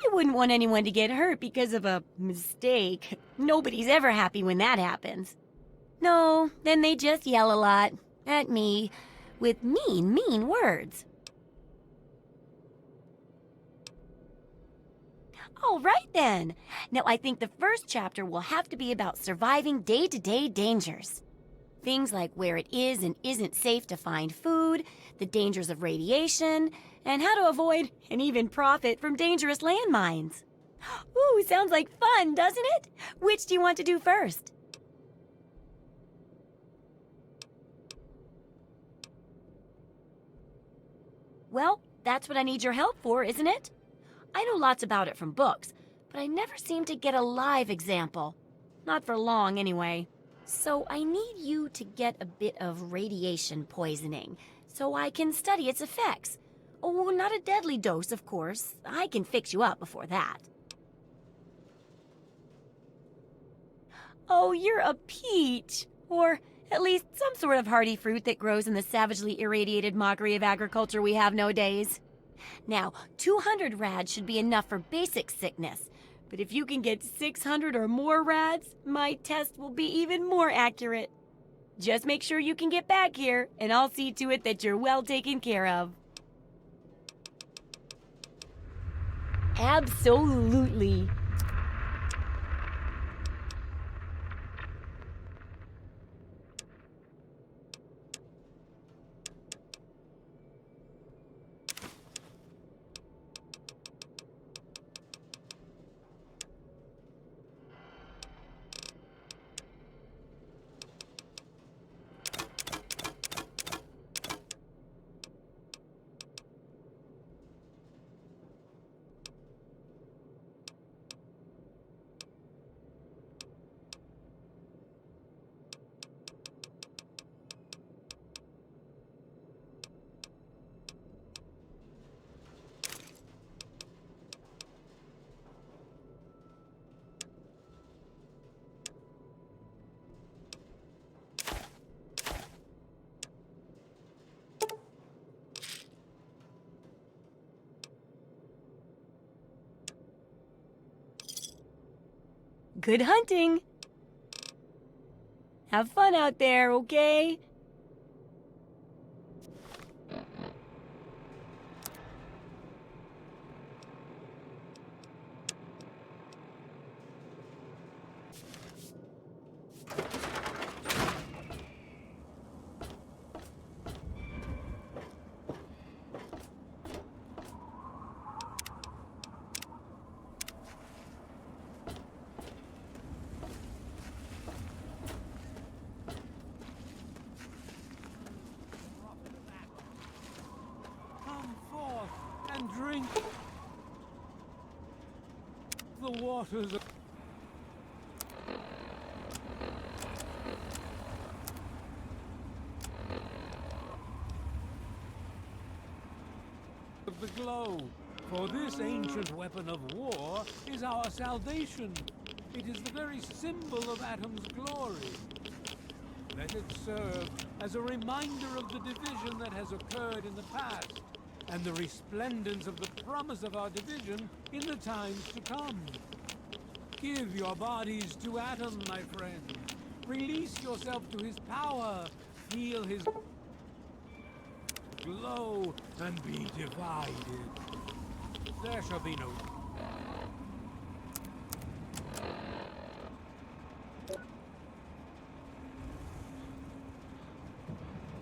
Speaker 21: I wouldn't want anyone to get hurt because of a mistake. Nobody's ever happy when that happens. No, then they just yell a lot at me with mean words. All right then. Now I think the first chapter will have to be about surviving day-to-day dangers. Things like where it is and isn't safe to find food, the dangers of radiation, and how to avoid and even profit from dangerous landmines. Ooh, sounds like fun, doesn't it? Which do you want to do first? Well, that's what I need your help for, isn't it? I know lots about it from books, but I never seem to get a live example. Not for long, anyway. So I need you to get a bit of radiation poisoning, so I can study its effects. Oh, not a deadly dose, of course. I can fix you up before that. Oh, you're a peach. Or at least some sort of hardy fruit that grows in the savagely irradiated mockery of agriculture we have nowadays. Now, 200 rads should be enough for basic sickness. But if you can get 600 or more rads, my test will be even more accurate. Just make sure you can get back here, and I'll see to it that you're well taken care of. Absolutely. Good hunting! Have fun out there, okay?
Speaker 2: And drink the waters of the glow. For this ancient weapon of war is our salvation. It is the very symbol of Atom's glory. Let it serve as a reminder of the division that has occurred in the past, and the resplendence of the promise of our division in the times to come. Give your bodies to Atom, my friend. Release yourself to his power. Feel his glow and be divided. There shall be no...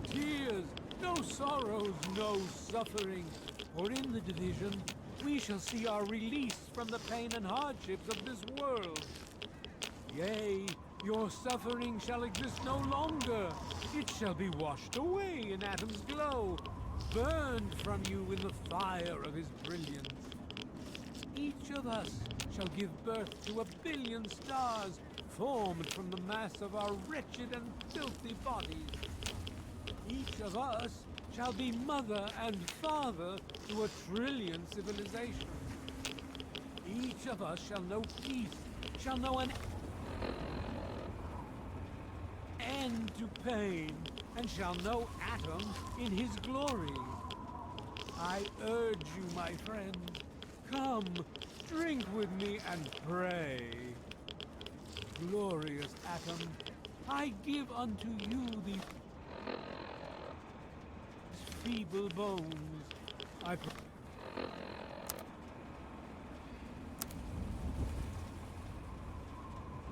Speaker 2: tears, no sorrows, no suffering. For in the division, we shall see our release from the pain and hardships of this world. Yea, your suffering shall exist no longer. It shall be washed away in Atom's glow, burned from you in the fire of his brilliance. Each of us shall give birth to 1 billion stars, formed from the mass of our wretched and filthy bodies. Each of us shall be mother and father to 1 trillion civilizations. Each of us shall know peace, shall know an end to pain, and shall know Atom in his glory. I urge you, my friend, come, drink with me and pray. Glorious Atom, I give unto you the feeble bones. I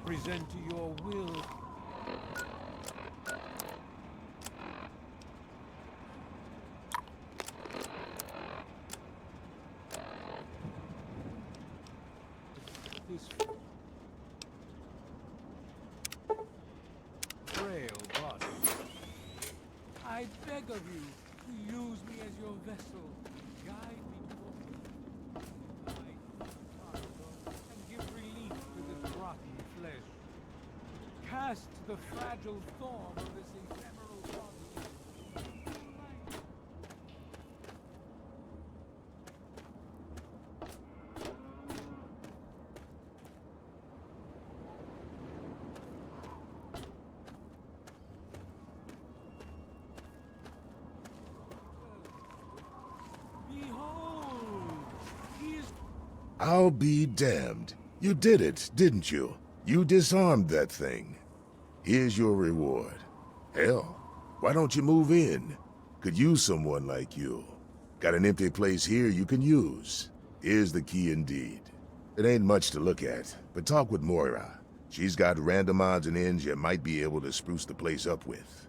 Speaker 2: present to your will this frail body. I beg of you, Use me as your vessel. Guide me to and give relief to this rotten flesh. Cast the fragile form of this ephemeral body.
Speaker 8: I'll be damned. You did it, didn't you? You disarmed that thing. Here's your reward. Hell, why don't you move in? Could use someone like you. Got an empty place here you can use. Here's the key indeed. It ain't much to look at, but talk with Moira. She's got random odds and ends you might be able to spruce the place up with.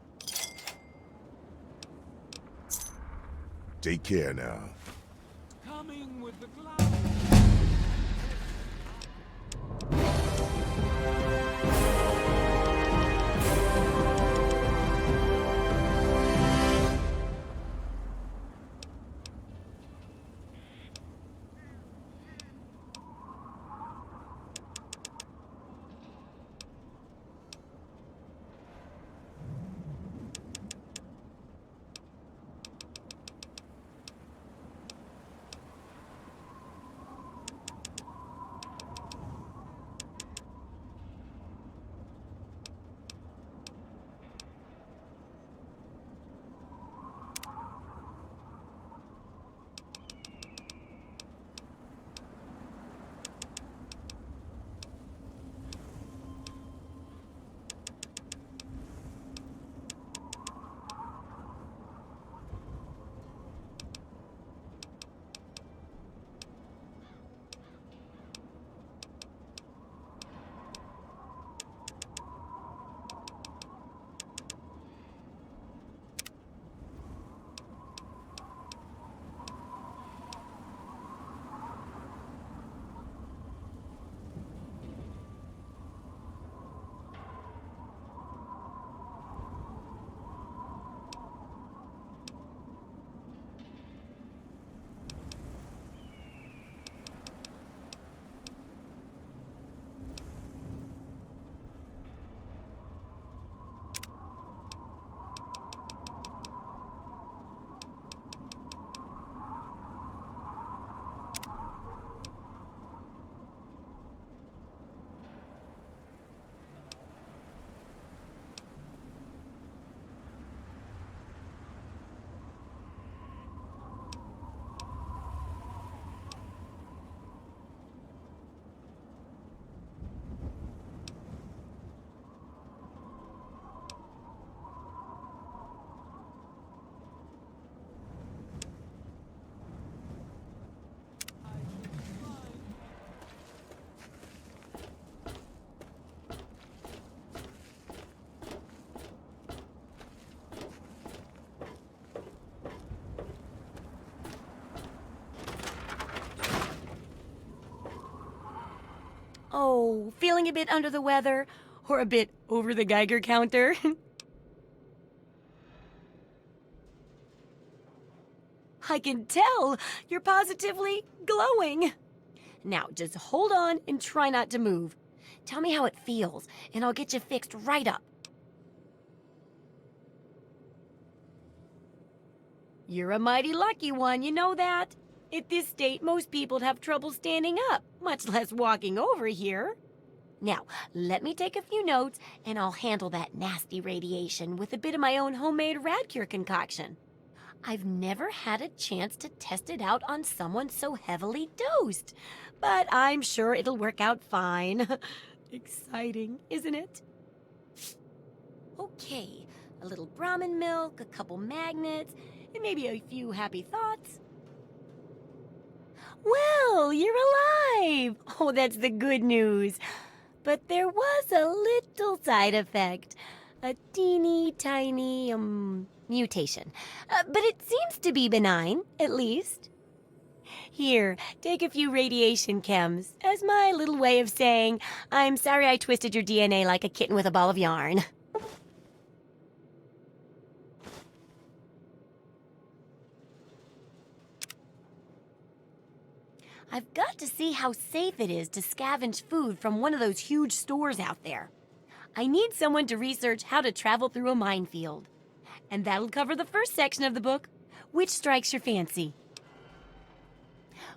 Speaker 8: Take care now.
Speaker 2: Coming with the clouds.
Speaker 21: Oh, feeling a bit under the weather? Or a bit over the Geiger counter? I can tell! You're positively glowing! Now, just hold on and try not to move. Tell me how it feels, and I'll get you fixed right up. You're a mighty lucky one, you know that? At this state, most people'd have trouble standing up, much less walking over here. Now, let me take a few notes, and I'll handle that nasty radiation with a bit of my own homemade Radcure concoction. I've never had a chance to test it out on someone so heavily dosed, but I'm sure it'll work out fine. Exciting, isn't it? Okay, a little Brahmin milk, a couple magnets, and maybe a few happy thoughts. Well, you're alive! Oh, that's the good news. But there was a little side effect. A teeny tiny, mutation. But it seems to be benign, at least. Here, take a few radiation chems as my little way of saying, I'm sorry I twisted your DNA like a kitten with a ball of yarn. I've got to see how safe it is to scavenge food from one of those huge stores out there. I need someone to research how to travel through a minefield. And that'll cover the first section of the book. Which strikes your fancy?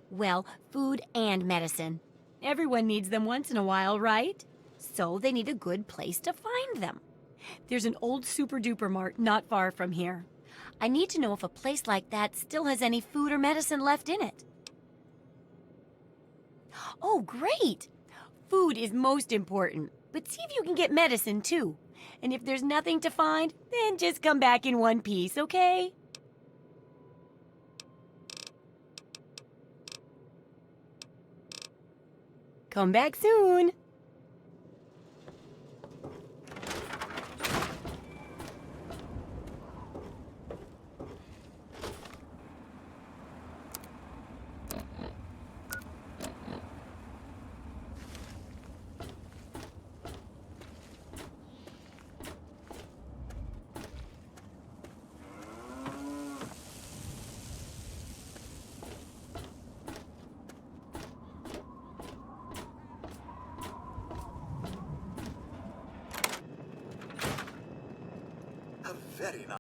Speaker 21: Well, food and medicine. Everyone needs them once in a while, right? So they need a good place to find them. There's an old super-duper mart not far from here. I need to know if a place like that still has any food or medicine left in it. Oh, great! Food is most important, but see if you can get medicine too. And if there's nothing to find, then just come back in one piece, okay? Come back soon!
Speaker 11: Very nice.